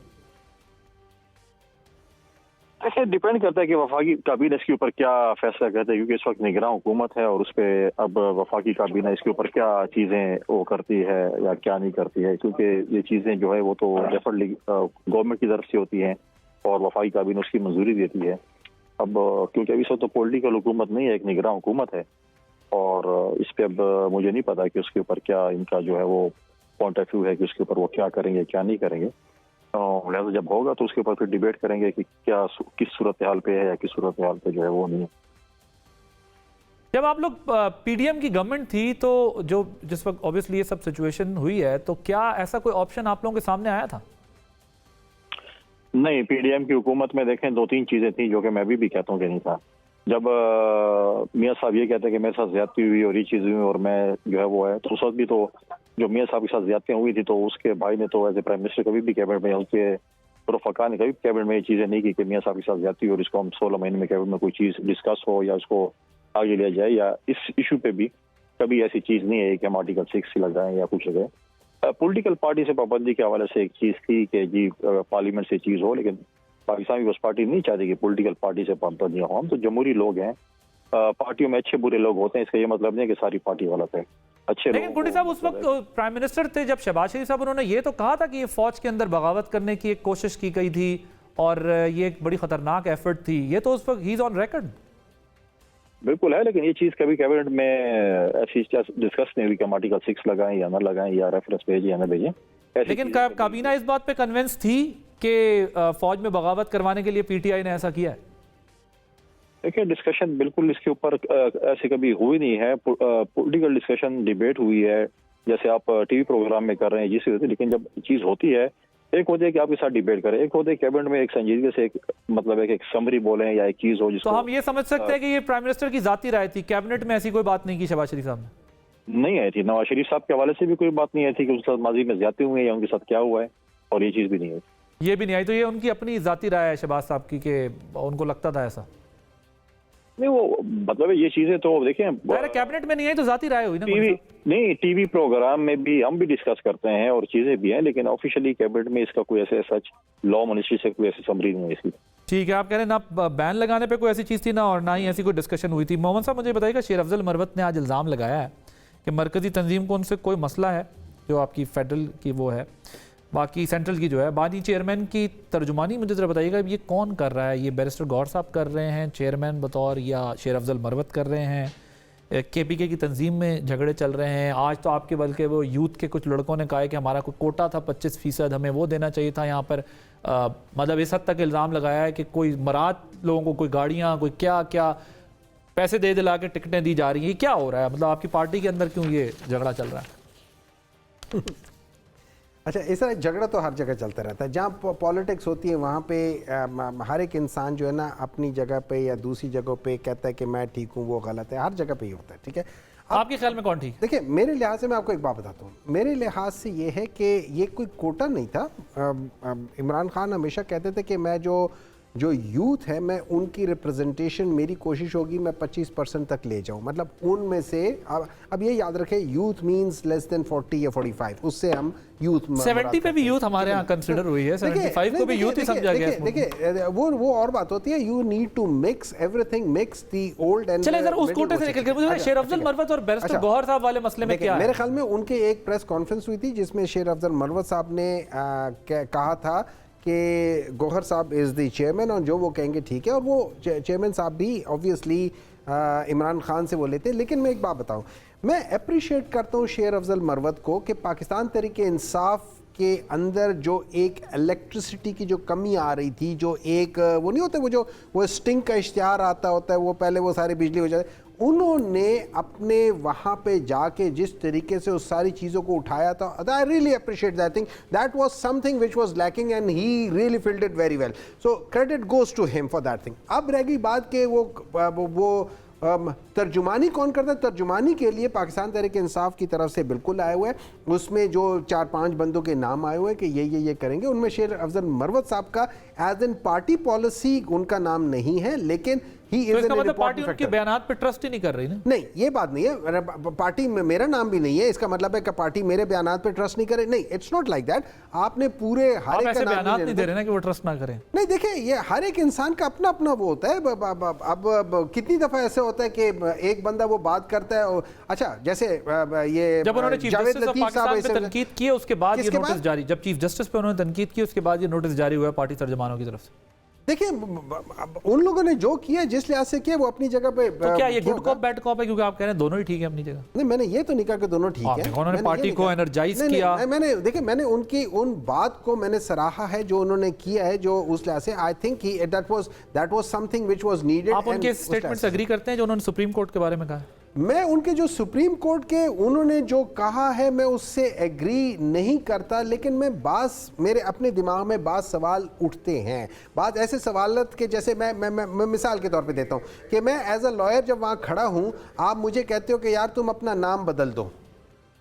ऐसे डिपेंड करता है कि वफाकी काबीना इसके ऊपर क्या फैसला करता है, क्योंकि इस वक्त निगरान हुकूमत है और उस पर अब वफाकी काबीना इसके ऊपर क्या चीज़ें वो करती है या क्या नहीं करती है, क्योंकि ये चीज़ें जो है वो तो डेफिनेटली गवर्नमेंट की तरफ से होती हैं और वफाकी काबीना उसकी मंजूरी देती है। अब क्योंकि अभी सब तो पॉलिटिकल हुकूमत नहीं है, एक निगरान हुकूमत है और इस पर अब मुझे नहीं पता कि उसके ऊपर क्या इनका जो है वो पॉइंट ऑफ व्यू है कि उसके ऊपर वो क्या करेंगे क्या नहीं करेंगे। लिहाजा जब होगा तो उसके ऊपर फिर डिबेट करेंगे कि क्या किस सूरत हाल पे है या किस सूरत हाल पे जो है वो नहीं है। जब आप लोग पीडीएम की गवर्नमेंट थी तो जो जिस वक्त ऑब्वियसली ये सब सिचुएशन हुई है तो क्या ऐसा कोई ऑप्शन आप लोगों के सामने आया था? नहीं, पीडीएम की हुकूमत में देखें 2-3 चीजें थी जो कि मैं भी कहता हूँ कि नहीं था। जब मियाँ साहब ये कहते हैं कि मेरे साथ ज्यादती हुई और ये चीज़ हुई और मैं जो है वो है, तो उस वक्त भी तो जो मियाँ साहब के साथ ज्यादतियाँ हुई थी तो उसके भाई ने तो एज ए प्राइम मिनिस्टर कभी भी कैबिनेट में, उसके रफका ने कभी कैबिनेट में ये चीज़ें नहीं की कि मियाँ साहब के साथ ज्यादती और इसको हम 16 महीने में कैबिनेट में कोई चीज़ डिस्कस हो या उसको आगे लिया जाए, या इस इशू पे भी कभी ऐसी चीज़ नहीं है कि हम आर्टिकल 6 लगाएं या कुछ लगाएं। पॉलिटिकल पार्टी से पाबंदी के हवाले से एक चीज़ थी कि जी पार्लियामेंट से चीज़ हो, लेकिन पाकिस्तान पीपल्स पार्टी नहीं चाहती कि पॉलिटिकल पार्टी से पाबंदियाँ हो। हम तो जमहूरी लोग हैं, पार्टियों में अच्छे बुरे लोग होते हैं, इसका ये मतलब नहीं है कि सारी पार्टी गलत है। अच्छे लेकिन कुंडी साहब उस वक्त प्राइम मिनिस्टर थे जब शहबाज शरीफ साहब, उन्होंने ये तो कहा था कि ये फौज के अंदर बगावत करने की एक कोशिश की गई थी और ये एक बड़ी खतरनाक एफर्ट थी, ये तो उस वक्त ही इज ऑन रिकॉर्ड। बिल्कुल है, लेकिन ये चीज़ कभी कैबिनेट में ऐसी डिस्कस नहीं हुई कि हम आर्टिकल 6 लगाएं या ना लगाएं या रेफरेंस भेजें या ना भेजें। लेकिन काबीना इस बात पे कन्विंस थी कि फौज में बगावत करवाने के लिए पीटीआई ने ऐसा किया है? देखिए, डिस्कशन बिल्कुल इसके ऊपर ऐसे कभी हुई नहीं है। पॉलिटिकल डिस्कशन डिबेट हुई है जैसे आप टीवी प्रोग्राम में कर रहे हैं जिससे होती है, लेकिन जब चीज़ होती है एक होता है कि आपके साथ डिबेट करें, एक होता है कैबिनेट में एक संजीदगी से एक मतलब एक समरी बोलें या एक चीज़ हो जिसको। तो हम ये समझ सकते हैं कि ये प्राइम मिनिस्टर की जाती राय थी, कैबिनेट में ऐसी कोई बात नहीं की शहबाज शरीफ साहब ने? नहीं आई थी, नवाज शरीफ साहब के हवाले से भी कोई बात नहीं आई थी कि उनके साथ माजी में ज्यादती हुई है या उनके साथ क्या हुआ है, और ये चीज़ भी नहीं आई। ये भी नहीं आई, तो ये उनकी अपनी जाती राय है शहबाज साहब की कि उनको लगता था ऐसा? नहीं, वो मतलब ये चीजें तो देखें कैबिनेट में नहीं आई तो जाती राय हुई ना। टीवी प्रोग्राम में भी हम भी डिस्कस करते हैं और चीजें भी हैं, लेकिन ऑफिशियली कैबिनेट में इसका कोई ऐसे सच लॉ मिनिस्ट्री से कोई ऐसी समरी नहीं है इसकी। ठीक है, आप कह रहे हैं ना बैन लगाने पे कोई ऐसी चीज़ थी ना और ना ही ऐसी कोई डिस्कशन हुई थी। मोहम्मद साहब मुझे बताइएगा, शेर अफजल मरवत ने आज इल्ज़ाम लगाया है कि मरकज़ी तंजीम को उनसे कोई मसला है जो आपकी फेडरल की वो है, बाकी सेंट्रल की जो है। बानी चेयरमैन की तर्जुमानी मुझे ज़रा बताइएगा, ये कौन कर रहा है? ये बैरिस्टर गौहर साहब कर रहे हैं चेयरमैन बतौर, या शेर अफजल मरवत कर रहे हैं? KPK की तंजीम में झगड़े चल रहे हैं। आज तो आपके बल्कि वो यूथ के कुछ लड़कों ने कहा है कि हमारा कोई कोटा था 25%, हमें वो देना चाहिए था। यहाँ पर मतलब इस हद तक इल्ज़ाम लगाया है कि कोई मरात लोगों को कोई गाड़ियाँ कोई क्या क्या पैसे दे दिला के टिकटें दी जा रही हैं। ये क्या हो रहा है? मतलब आपकी पार्टी के अंदर क्यों ये झगड़ा चल रहा है? अच्छा, इस तरह झगड़ा तो हर जगह चलता रहता है। जहाँ पॉलिटिक्स होती है वहाँ पे हर एक इंसान जो है ना अपनी जगह पे या दूसरी जगह पे कहता है कि मैं ठीक हूँ, वो गलत है। हर जगह पे ही होता है, ठीक है। आपके ख्याल में कौन ठीक? देखिए, मेरे लिहाज से मैं आपको एक बात बताता हूँ। मेरे लिहाज से ये है कि ये कोई कोटा नहीं था। इमरान खान हमेशा कहते थे कि मैं जो यूथ है मैं उनकी रिप्रेजेंटेशन, मेरी कोशिश होगी मैं 25% तक ले जाऊं। मतलब उनमें से अब ये याद रखें, यूथ मींस लेस देन 40 या 45, उससे हम यूथ 70 पे भी यूथ हमारे यहाँ कंसिडर हुई है, 75 को भी यूथ ही समझा गया। देखिए वो और बात होती है। You need to mix everything, mix the old and. चलिए सर, उस कोटे से निकल के मुझे शेर अफजल मरवत और बैरिस्टर गौहर साहब वाले मसले में क्या है? मेरे ख्याल में उनके एक प्रेस कॉन्फ्रेंस हुई थी जिसमें शेर अफजल मरवत साहब ने कहा था कि गौहर साहब इज़ द चेयरमैन और जो वो कहेंगे ठीक है। और वो चेयरमैन साहब भी ऑब्वियसली इमरान खान से वो लेते हैं। लेकिन मैं एक बात बताऊं, मैं अप्रिशिएट करता हूं शेर अफजल मरवत को कि पाकिस्तान तहरीक इंसाफ के अंदर जो एक इलेक्ट्रिसिटी की जो कमी आ रही थी, जो एक वो नहीं होता वो स्टिंग का इश्तिहार आता होता है, वो पहले वो सारी बिजली हो जाए, उन्होंने अपने वहाँ पे जाके जिस तरीके से उस सारी चीज़ों को उठाया था, I really appreciate that thing. That was something which was lacking and he really filled it very well. So credit goes to him for that thing. अब रह गई बात कि वो तर्जुमानी कौन करता है। तर्जुमानी के लिए पाकिस्तान तहरीक इंसाफ की तरफ से बिल्कुल आए हुए हैं, उसमें जो 4-5 बंदों के नाम आए हुए हैं कि ये करेंगे। उनमें शेर अफजल मरवत साहब का एज एन पार्टी पॉलिसी उनका नाम नहीं है, लेकिन तो इसका मतलब पार्टी उनके बयानात पे ट्रस्ट ही नहीं कर रही ना? नहीं, ये बात नहीं है। पार्टी में मेरा नाम भी नहीं है, इसका मतलब है कि पार्टी मेरे बयानात पे ट्रस्ट नहीं करे। नहीं, इट्स नॉट लाइक दैट। आपने पूरे हर एक का बयानात नहीं दे रहे ना कि वो ट्रस्ट ना करें। नहीं, देखिए, ये हर एक इंसान का अपना अपना वो होता है। अब कितनी दफा ऐसे होता है कि एक बंदा वो बात करता है। अच्छा, जैसे ये जब उन्होंने चीफ जस्टिस ऑफ पाकिस्तान पे तनकीद की, उसके बाद ये नोटिस जारी, जब चीफ जस्टिस पे उन्होंने तनकीद की उसके बाद ये नोटिस जारी हुआ पार्टी तर्जुमानों की तरफ से। देखिए, उन लोगों ने जो किया, जिस लिहाज से किया, वो अपनी जगह पे। तो क्या ये गुड कॉप बैड कॉप है? क्योंकि आप कह रहे हैं दोनों ही ठीक है अपनी जगह। नहीं, मैंने ये तो नहीं कहा कि दोनों ठीक है। उन्होंने पार्टी को एनर्जाइज किया। मैंने उनकी उन बात को मैंने सराहा है जो उन्होंने किया है, जो उस लिहाज से I think that was something which was needed. आप उनके स्टेटमेंट से एग्री करते हैं जो उन्होंने सुप्रीम कोर्ट के बारे में कहा? मैं उनके जो सुप्रीम कोर्ट के उन्होंने जो कहा है मैं उससे एग्री नहीं करता, लेकिन मेरे अपने दिमाग में बात सवाल उठते हैं। बात ऐसे सवालत के जैसे मैं मिसाल के तौर पे देता हूँ कि मैं एज अ लॉयर जब वहाँ खड़ा हूँ, आप मुझे कहते हो कि यार तुम अपना नाम बदल दो।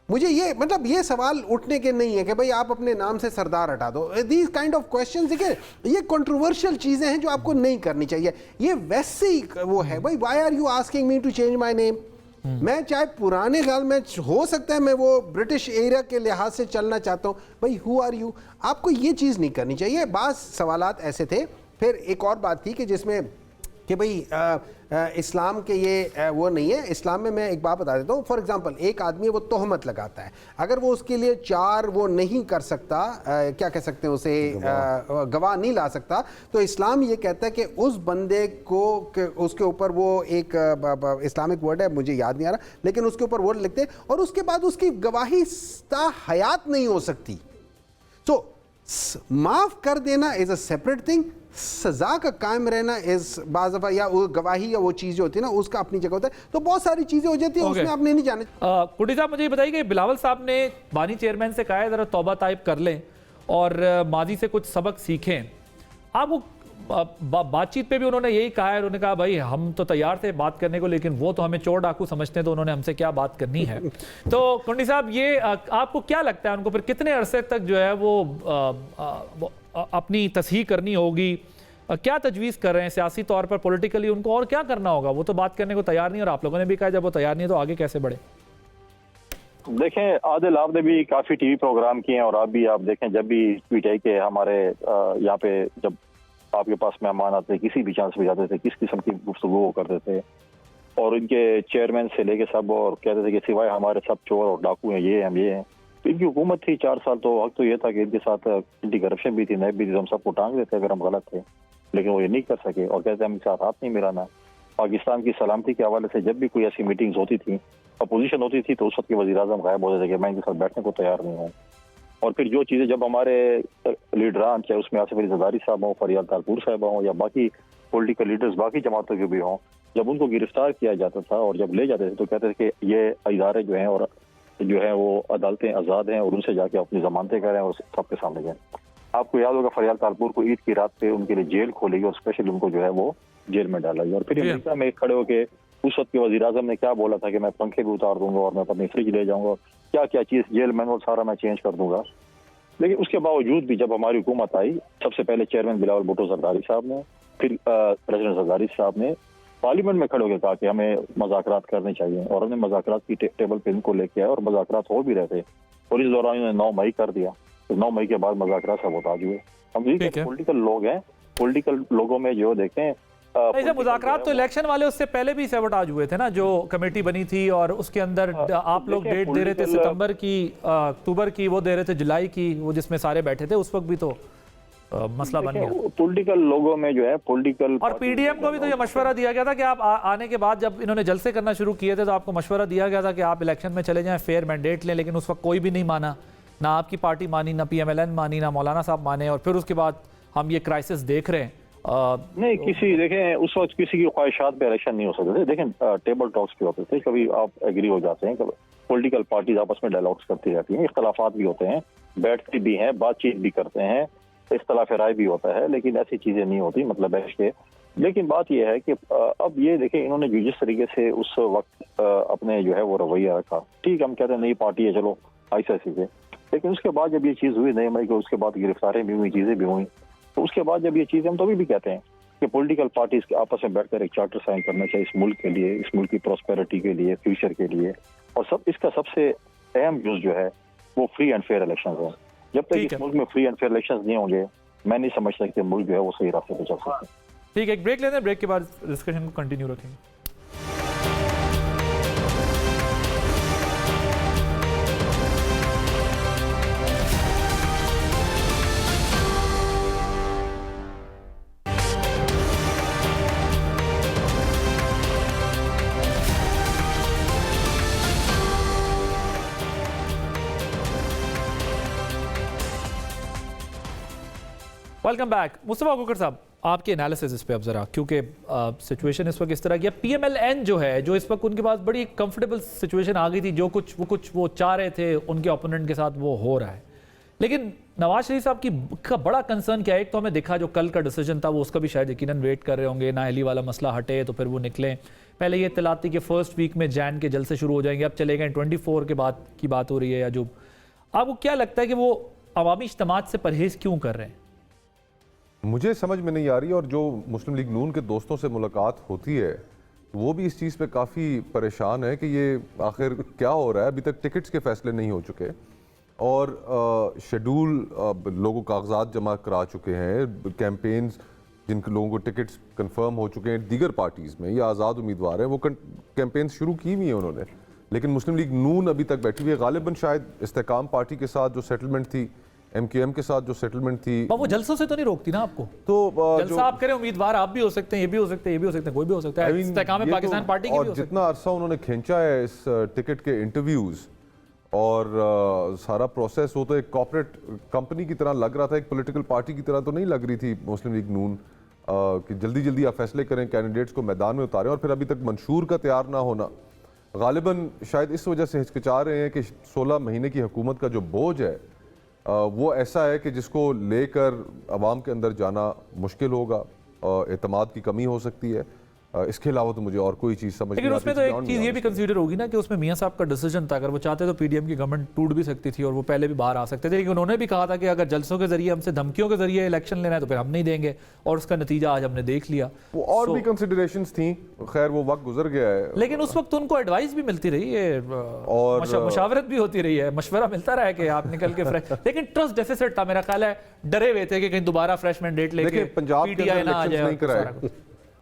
मुझे ये सवाल उठने के नहीं है कि भाई आप अपने नाम से सरदार हटा दो। दीज काइंड ऑफ क्वेश्चन, देखिए, ये कंट्रोवर्शियल चीज़ें हैं जो आपको नहीं करनी चाहिए। ये वैसे ही वो है, भाई why are you asking me to change my name. मैं चाहे पुराने ख्याल में हो सकता है मैं वो ब्रिटिश एरिया के लिहाज से चलना चाहता हूँ, भाई हु आर यू। आपको ये चीज़ नहीं करनी चाहिए। बात सवालात ऐसे थे। फिर एक और बात थी कि जिसमें कि भाई इस्लाम के ये वो नहीं है। इस्लाम में मैं एक बात बता देता हूँ। फॉर एग्जांपल, एक आदमी वो तोहमत लगाता है, अगर वो उसके लिए 4 वो नहीं कर सकता, क्या कह सकते हैं उसे, गवाह नहीं ला सकता, तो इस्लाम ये कहता है कि उस बंदे को उसके ऊपर वो एक इस्लामिक वर्ड है, मुझे याद नहीं आ रहा, लेकिन उसके ऊपर वर्ड लिखते हैं और उसके बाद उसकी गवाही हयात नहीं हो सकती। तो माफ कर देना इज अ सेपरेट थिंग, सजा का कायम रहना इस बाज़ दफ़ा या वो गवाही या वो चीज़ जो होती है ना उसका अपनी जगह होता है। तो बहुत सारी चीज़ें हो जाती है, उसमें आपने नहीं जाने। कुटी साहब, मुझे ये बताइए कि बिलावल साहब ने बानी चेयरमैन से कहा है ज़रा तौबा ताइब कर लें और माजी से कुछ सबक सीखें। आप वो बातचीत पे भी उन्होंने यही कहा है, उन्होंने कहा भाई हम तो तैयार थे बात करने को, लेकिन वो तो हमें चोर डाकू समझते हैं, तो उन्होंने हमसे क्या बात करनी है। तो कुंडी साहब, ये आपको क्या लगता है उनको फिर कितने अरसे तक जो है वो अपनी तस्हीह करनी होगी? क्या तजवीज़ कर रहे हैं सियासी तौर पर, पॉलिटिकली उनको और क्या करना होगा? वो तो बात करने को तैयार नहीं, और आप लोगों ने भी कहा जब वो तैयार नहीं है तो आगे कैसे बढ़े? देखें आदिल, आपने भी काफ़ी टीवी प्रोग्राम किए हैं और आप देखें जब भी पीटीआई के हमारे यहाँ पे जब आपके पास मेहमान आते, किसी भी चांस पे जाते थे, किस किस्म की गुफ्तगू करते थे, और इनके चेयरमैन से लेके सब और कहते थे कि सिवाय हमारे सब चोर और डाकू हैं, ये हम ये हैं। तो इनकी हुकूमत थी 4 साल, तो वक्त तो ये था कि इनके साथ एंटी करप्शन भी थी, नैब भी थी, तो हम सबको टांग देते अगर हम गलत थे, लेकिन वो ये नहीं कर सके और कहते हम इनके साथ हाथ नहीं मिलाना। पाकिस्तान की सलामती के हवाले से जब भी कोई ऐसी मीटिंग्स होती थी, अपोजिशन होती थी, तो उस वक्त के वज़ीर आज़म गायब होते थे कि मैं इनके साथ बैठने को तैयार नहीं हूँ। और फिर जो चीज़ें जब हमारे लीडरान, चाहे उसमें आसिफ अली जरदारी साहब हों, फरियाद तारपुर साहब हों, या बाकी पॉलिटिकल लीडर्स बाकी जमातों के भी हों, जब उनको गिरफ्तार किया जाता था और जब ले जाते थे तो कहते थे कि ये इदारे जो हैं और जो है वो अदालतें आज़ाद हैं और उनसे जाके अपनी जमानतें करें और सबके सामने जाएं। आपको याद होगा फरियाद तारपुर को ईद की रात पे उनके लिए जेल खोली गई और स्पेशल उनको जो है वो जेल में डाला गया। और फिर अमेरिका में खड़े होकर उस वक्त के वज़ीर आज़म ने क्या बोला था कि मैं पंखे भी उतार दूंगा और मैं अपनी फ्रिज ले जाऊंगा, क्या क्या चीज़ जेल मैनुअल सारा मैं चेंज कर दूंगा। लेकिन उसके बावजूद भी जब हमारी हुकूमत आई, सबसे पहले चेयरमैन बिलावल भुट्टो जरदारी साहब ने, फिर प्रेसिडेंट जरदारी साहब ने पार्लियामेंट में खड़े होकर कहा कि हमें मुज़ाकरात करने चाहिए और हमने मुज़ाकरात की टेबल पे इनको लेके आए और मुज़ाकरात हो भी रहे थे। और इस दौरान इन्होंने 9 मई कर दिया, तो 9 मई के बाद मुज़ाकरात सबूताज हुए। हम पॉलिटिकल लोग हैं, पॉलिटिकल लोगों में जो देखें ऐसे मुज़ाकरात तो इलेक्शन वाले उससे पहले भी सैबोटाज हुए थे ना, जो कमेटी बनी थी और उसके अंदर आप लोग डेट दे रहे थे सितंबर की, अक्टूबर की, वो दे रहे थे जुलाई की, वो जिसमें सारे बैठे थे, उस वक्त भी तो मसला बन गया। पॉलिटिकल लोगों में जो है पॉलिटिकल, और पीडीएम को भी तो ये मशवरा दिया गया था कि आप आने के बाद जब इन्होंने जलसे करना शुरू किए थे तो आपको मशवरा दिया गया था कि आप इलेक्शन में चले जाएं, फेयर मैंडेट लें, लेकिन उस वक्त कोई भी नहीं माना, ना आपकी पार्टी मानी, ना PMLN मानी, ना मौलाना साहब माने, और फिर उसके बाद हम ये क्राइसिस देख रहे हैं। नहीं किसी देखें उस वक्त किसी की ख्वाहिशात पे इलेक्शन नहीं हो सकते थे। देखें टेबल टॉक्स भी होते थे, कभी आप एग्री हो जाते हैं, कभी पॉलिटिकल पार्टीज आपस में डायलॉग्स करती रहती हैं, इख्तलाफात भी होते हैं, बैठते भी हैं, बातचीत भी करते हैं, इख्तलाफ राय भी होता है, लेकिन ऐसी चीजें नहीं होती मतलब बैठ के। लेकिन बात यह है कि अब ये देखें इन्होंने जिस तरीके से उस वक्त अपने जो है वो रवैया रखा, ठीक हम कहते हैं नई पार्टी है चलो ऐसा चीजें, लेकिन उसके बाद जब ये चीज हुई 9 मई को, उसके बाद गिरफ्तारें भी हुई, चीजें भी हुई, तो उसके बाद जब ये चीजें हम तो भी कहते हैं कि पॉलिटिकल पार्टीज के आपस में बैठकर एक चार्टर साइन करना चाहिए इस मुल्क के लिए, इस मुल्क की प्रॉस्पेरिटी के लिए, फ्यूचर के लिए, और सब इसका सबसे अहम यूज जो है वो फ्री एंड फेयर इलेक्शन है। जब तक इस मुल्क में फ्री एंड फेयर इलेक्शन नहीं होंगे, मैं नहीं समझता कि मुल्क जो है वो सही रास्ते पे चल सकता है। ठीक है, एक ब्रेक लेते हैं, ब्रेक के बाद डिस्कशन को कंटिन्यू रखेंगे। Welcome back. मुस्तफा कोकर साहब, आपके एनालिसिस इस पे अब ज़रा, क्योंकि सिचुएशन इस वक्त इस तरह की है, PMLN जो है, जो इस वक्त उनके पास बड़ी कंफर्टेबल सिचुएशन आ गई थी, जो कुछ वो चाह रहे थे उनके ओपोनेंट के साथ वो हो रहा है, लेकिन नवाज शरीफ साहब का बड़ा कंसर्न क्या है? एक तो हमें देखा जो कल का डिसीजन था वो उसका भी शायद यकीनन वेट कर रहे होंगे, नाअहली वाला मसला हटे तो फिर वो निकले। पहले ये इत्तलात थी कि फर्स्ट वीक में जैन के जलसे शुरू हो जाएंगे, अब चले गए 24 के बाद की बात हो रही है। या जो आपको क्या लगता है कि वो अवामी इज्तिमात से परहेज़ क्यों कर रहे हैं? मुझे समझ में नहीं आ रही, और जो मुस्लिम लीग नून के दोस्तों से मुलाकात होती है वो भी इस चीज़ पे काफ़ी परेशान है कि ये आखिर क्या हो रहा है। अभी तक टिकट्स के फैसले नहीं हो चुके और शेड्यूल लोगों कागजात जमा करा चुके हैं, कैंपेन्स जिन लोगों को टिकट्स कंफर्म हो चुके हैं दीगर पार्टीज़ में या आज़ाद उम्मीदवार हैं, वो कैंपेन्स शुरू की हुई हैं उन्होंने, लेकिन मुस्लिम लीग नून अभी तक बैठी हुई है। गालिबन शायद इस्तेकाम पार्टी के साथ जो सेटलमेंट थी, MQM के साथ जो सेटलमेंट थी, वो जलसों से तो नहीं रोकती ना आपको। तो जलसा आप करें, उम्मीदवार आप भी हो सकते हैं, ये भी हो सकते हैं, ये भी हो सकते हैं, कोई भी हो सकता है। इस्तेकाम पाकिस्तान पार्टी की भी हो सकती है। जितना अरसा उन्होंने खींचा है इस टिकट के इंटरव्यूज़ और सारा प्रोसेस, वो तो एक कॉर्पोरेट कंपनी की तरह लग रहा था, एक पॉलिटिकल पार्टी की तरह तो नहीं लग रही थी मुस्लिम लीग नून कि जल्दी जल्दी आप फैसले करें, कैंडिडेट्स को मैदान में उतारें, और फिर अभी तक मंशूर का तैयार ना होना। गालिबन शायद इस वजह से हिचकिचा रहे हैं कि 16 महीने की हुकूमत का जो बोझ है वो ऐसा है कि जिसको लेकर अवाम के अंदर जाना मुश्किल होगा, एतमाद की कमी हो सकती है। इसके अलावा तो मुझे और कोई चीज़ समझ नहीं आती। लेकिन उसमें तो एक चीज़ ये भी कंसीडर होगी ना कि उसमें मियां साहब का डिसीजन था, अगर वो चाहते तो PDM की गवर्नमेंट टूट भी सकती थी और वो पहले भी बाहर आ सकते थे, लेकिन उन्होंने भी कहा था कि अगर जलसों के जरिए हमसे धमकियों के जरिए इलेक्शन लेना है तो फिर हम नहीं देंगे, और उसका नतीजा आज हमने देख लिया। वो और भी कंसिडरेशंस थी, खैर वो वक्त गुजर गया है, लेकिन उस वक्त उनको एडवाइस भी मिलती रही है और मशावरत भी होती रही है, मशवरा मिलता रहा है कि आप निकल के फ्रेश लेकिन ट्रस्ट डेफिसिट था, मेरा ख्याल है डरे हुए थे कि कहीं दोबारा फ्रेश मैंडेट लेके पंजाब के अंदर इलेक्शंस नहीं कराए,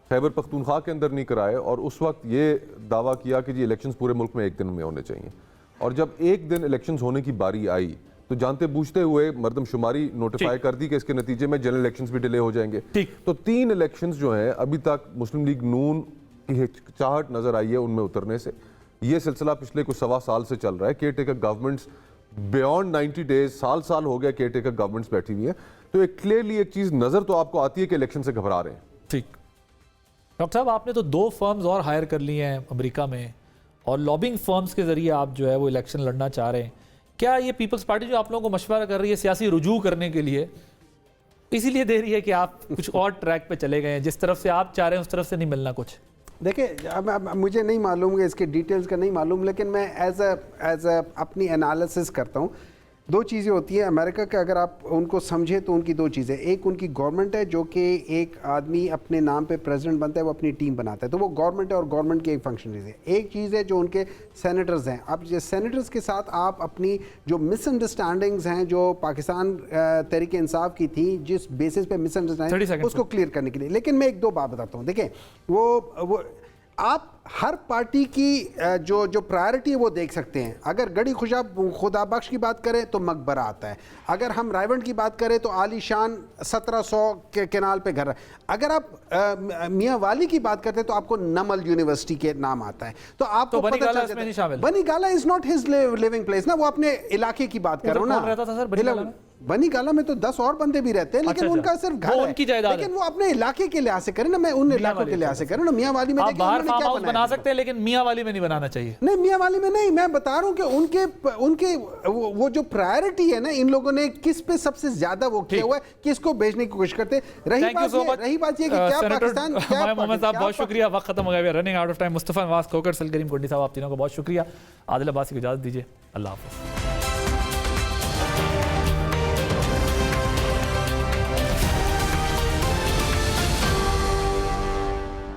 खैबर पख्तूनख्वा के अंदर नहीं कराए और उस वक्त ये दावा किया कि जी इलेक्शंस पूरे मुल्क में एक दिन में होने चाहिए। और जब एक दिन इलेक्शंस होने की बारी आई तो जानते बूझते हुए मरदमशुमारी नोटिफाई कर दी कि इसके नतीजे में जनरल इलेक्शंस भी डिले हो जाएंगे। तो 3 इलेक्शंस जो हैं अभी तक मुस्लिम लीग नून की हिचकिचाहट नजर आई है उनमें उतरने से। ये सिलसिला पिछले कुछ 1.25 साल से चल रहा है। Care taker governments beyond 90 days, साल हो गया केयर टेकर गवर्नमेंट्स बैठी हुई है। तो एक क्लियरली एक चीज नजर तो आपको आती है कि इलेक्शन से घबरा रहे हैं। ठीक। डॉक्टर साहब, आपने तो 2 फर्म्स और हायर कर लिए हैं अमेरिका में और लॉबिंग फर्म्स के जरिए आप जो है वो इलेक्शन लड़ना चाह रहे हैं। क्या ये पीपल्स पार्टी जो आप लोगों को मशवरा कर रही है सियासी रुजू करने के लिए, इसीलिए दे रही है कि आप कुछ और ट्रैक पे चले गए हैं, जिस तरफ से आप चाह रहे हैं उस तरफ से नहीं मिलना कुछ? देखिए, अब मुझे नहीं मालूम कि इसके डिटेल्स का नहीं मालूम, लेकिन मैं एज अ अपनी एनालिसिस करता हूँ। 2 चीज़ें होती हैं अमेरिका के, अगर आप उनको समझे तो उनकी 2 चीज़ें। एक उनकी गवर्नमेंट है जो कि एक आदमी अपने नाम पे प्रेसिडेंट बनता है, वो अपनी टीम बनाता है, तो वो गवर्नमेंट है और गवर्नमेंट की एक फंक्शनरीज है। एक चीज़ है जो उनके सेनेटर्स हैं। अब ये सेनेटर्स के साथ आप अपनी जो मिसअंडरस्टैंडिंग्स हैं जो पाकिस्तान तहरीक इंसाफ की थी, जिस बेसिस पे मिसअंडरस्टैंडिंग, उसको क्लियर करने के लिए। लेकिन मैं 1-2 बात बताता हूँ। देखिए, वो आप हर पार्टी की जो प्रायोरिटी है वो देख सकते हैं। अगर गढ़ी खुदा बख्श की बात करें तो मकबरा आता है, अगर हम रायवंड की बात करें तो आलीशान 1700 के केनाल पे घर। अगर आप मियाँ वाली की बात करते हैं तो आपको नमल यूनिवर्सिटी के नाम आता है। तो आपको बनी गाला इसमें नहीं शामिल? Bani Gala is not his living place ना, वो अपने इलाके की बात कर रहा हूँ ना। रहता था सर बनी गाला में? बनी गाला में तो 10 और बंदे भी रहते हैं, लेकिन उनका सिर्फ घर है, उनकी जायदाद है। लेकिन वो अपने इलाके के लिहाज से करें ना, मैं उन इलाकों के लिहाज से करूँ ना। मियाँ वाली में आप देखिए बाहर उन्होंने फार्म क्या हाउस बनाया बना है। सकते हैं, लेकिन मियाँ वाली में नहीं बनाना चाहिए। नहीं, मियाँ वाली में नहीं, मैं बता रहा हूँ कि उनके वो जो प्रायोरिटी है ना, इन लोगों ने किस पे सबसे ज्यादा वो किया हुआ है, किसको भेजने की कोशिश करते। रही बात ये कि क्या पाकिस्तान, मोहम्मद साहब बहुत शुक्रिया, वक्त खत्म हो गया, running out of time. Mustafa Nawaz Khokhar, सलकरीम कुंडी साहब, आप तीनों को बहुत शुक्रिया। आदिल अब्बासी को इजाजत दीजिए, अल्लाह हाफ़िज़।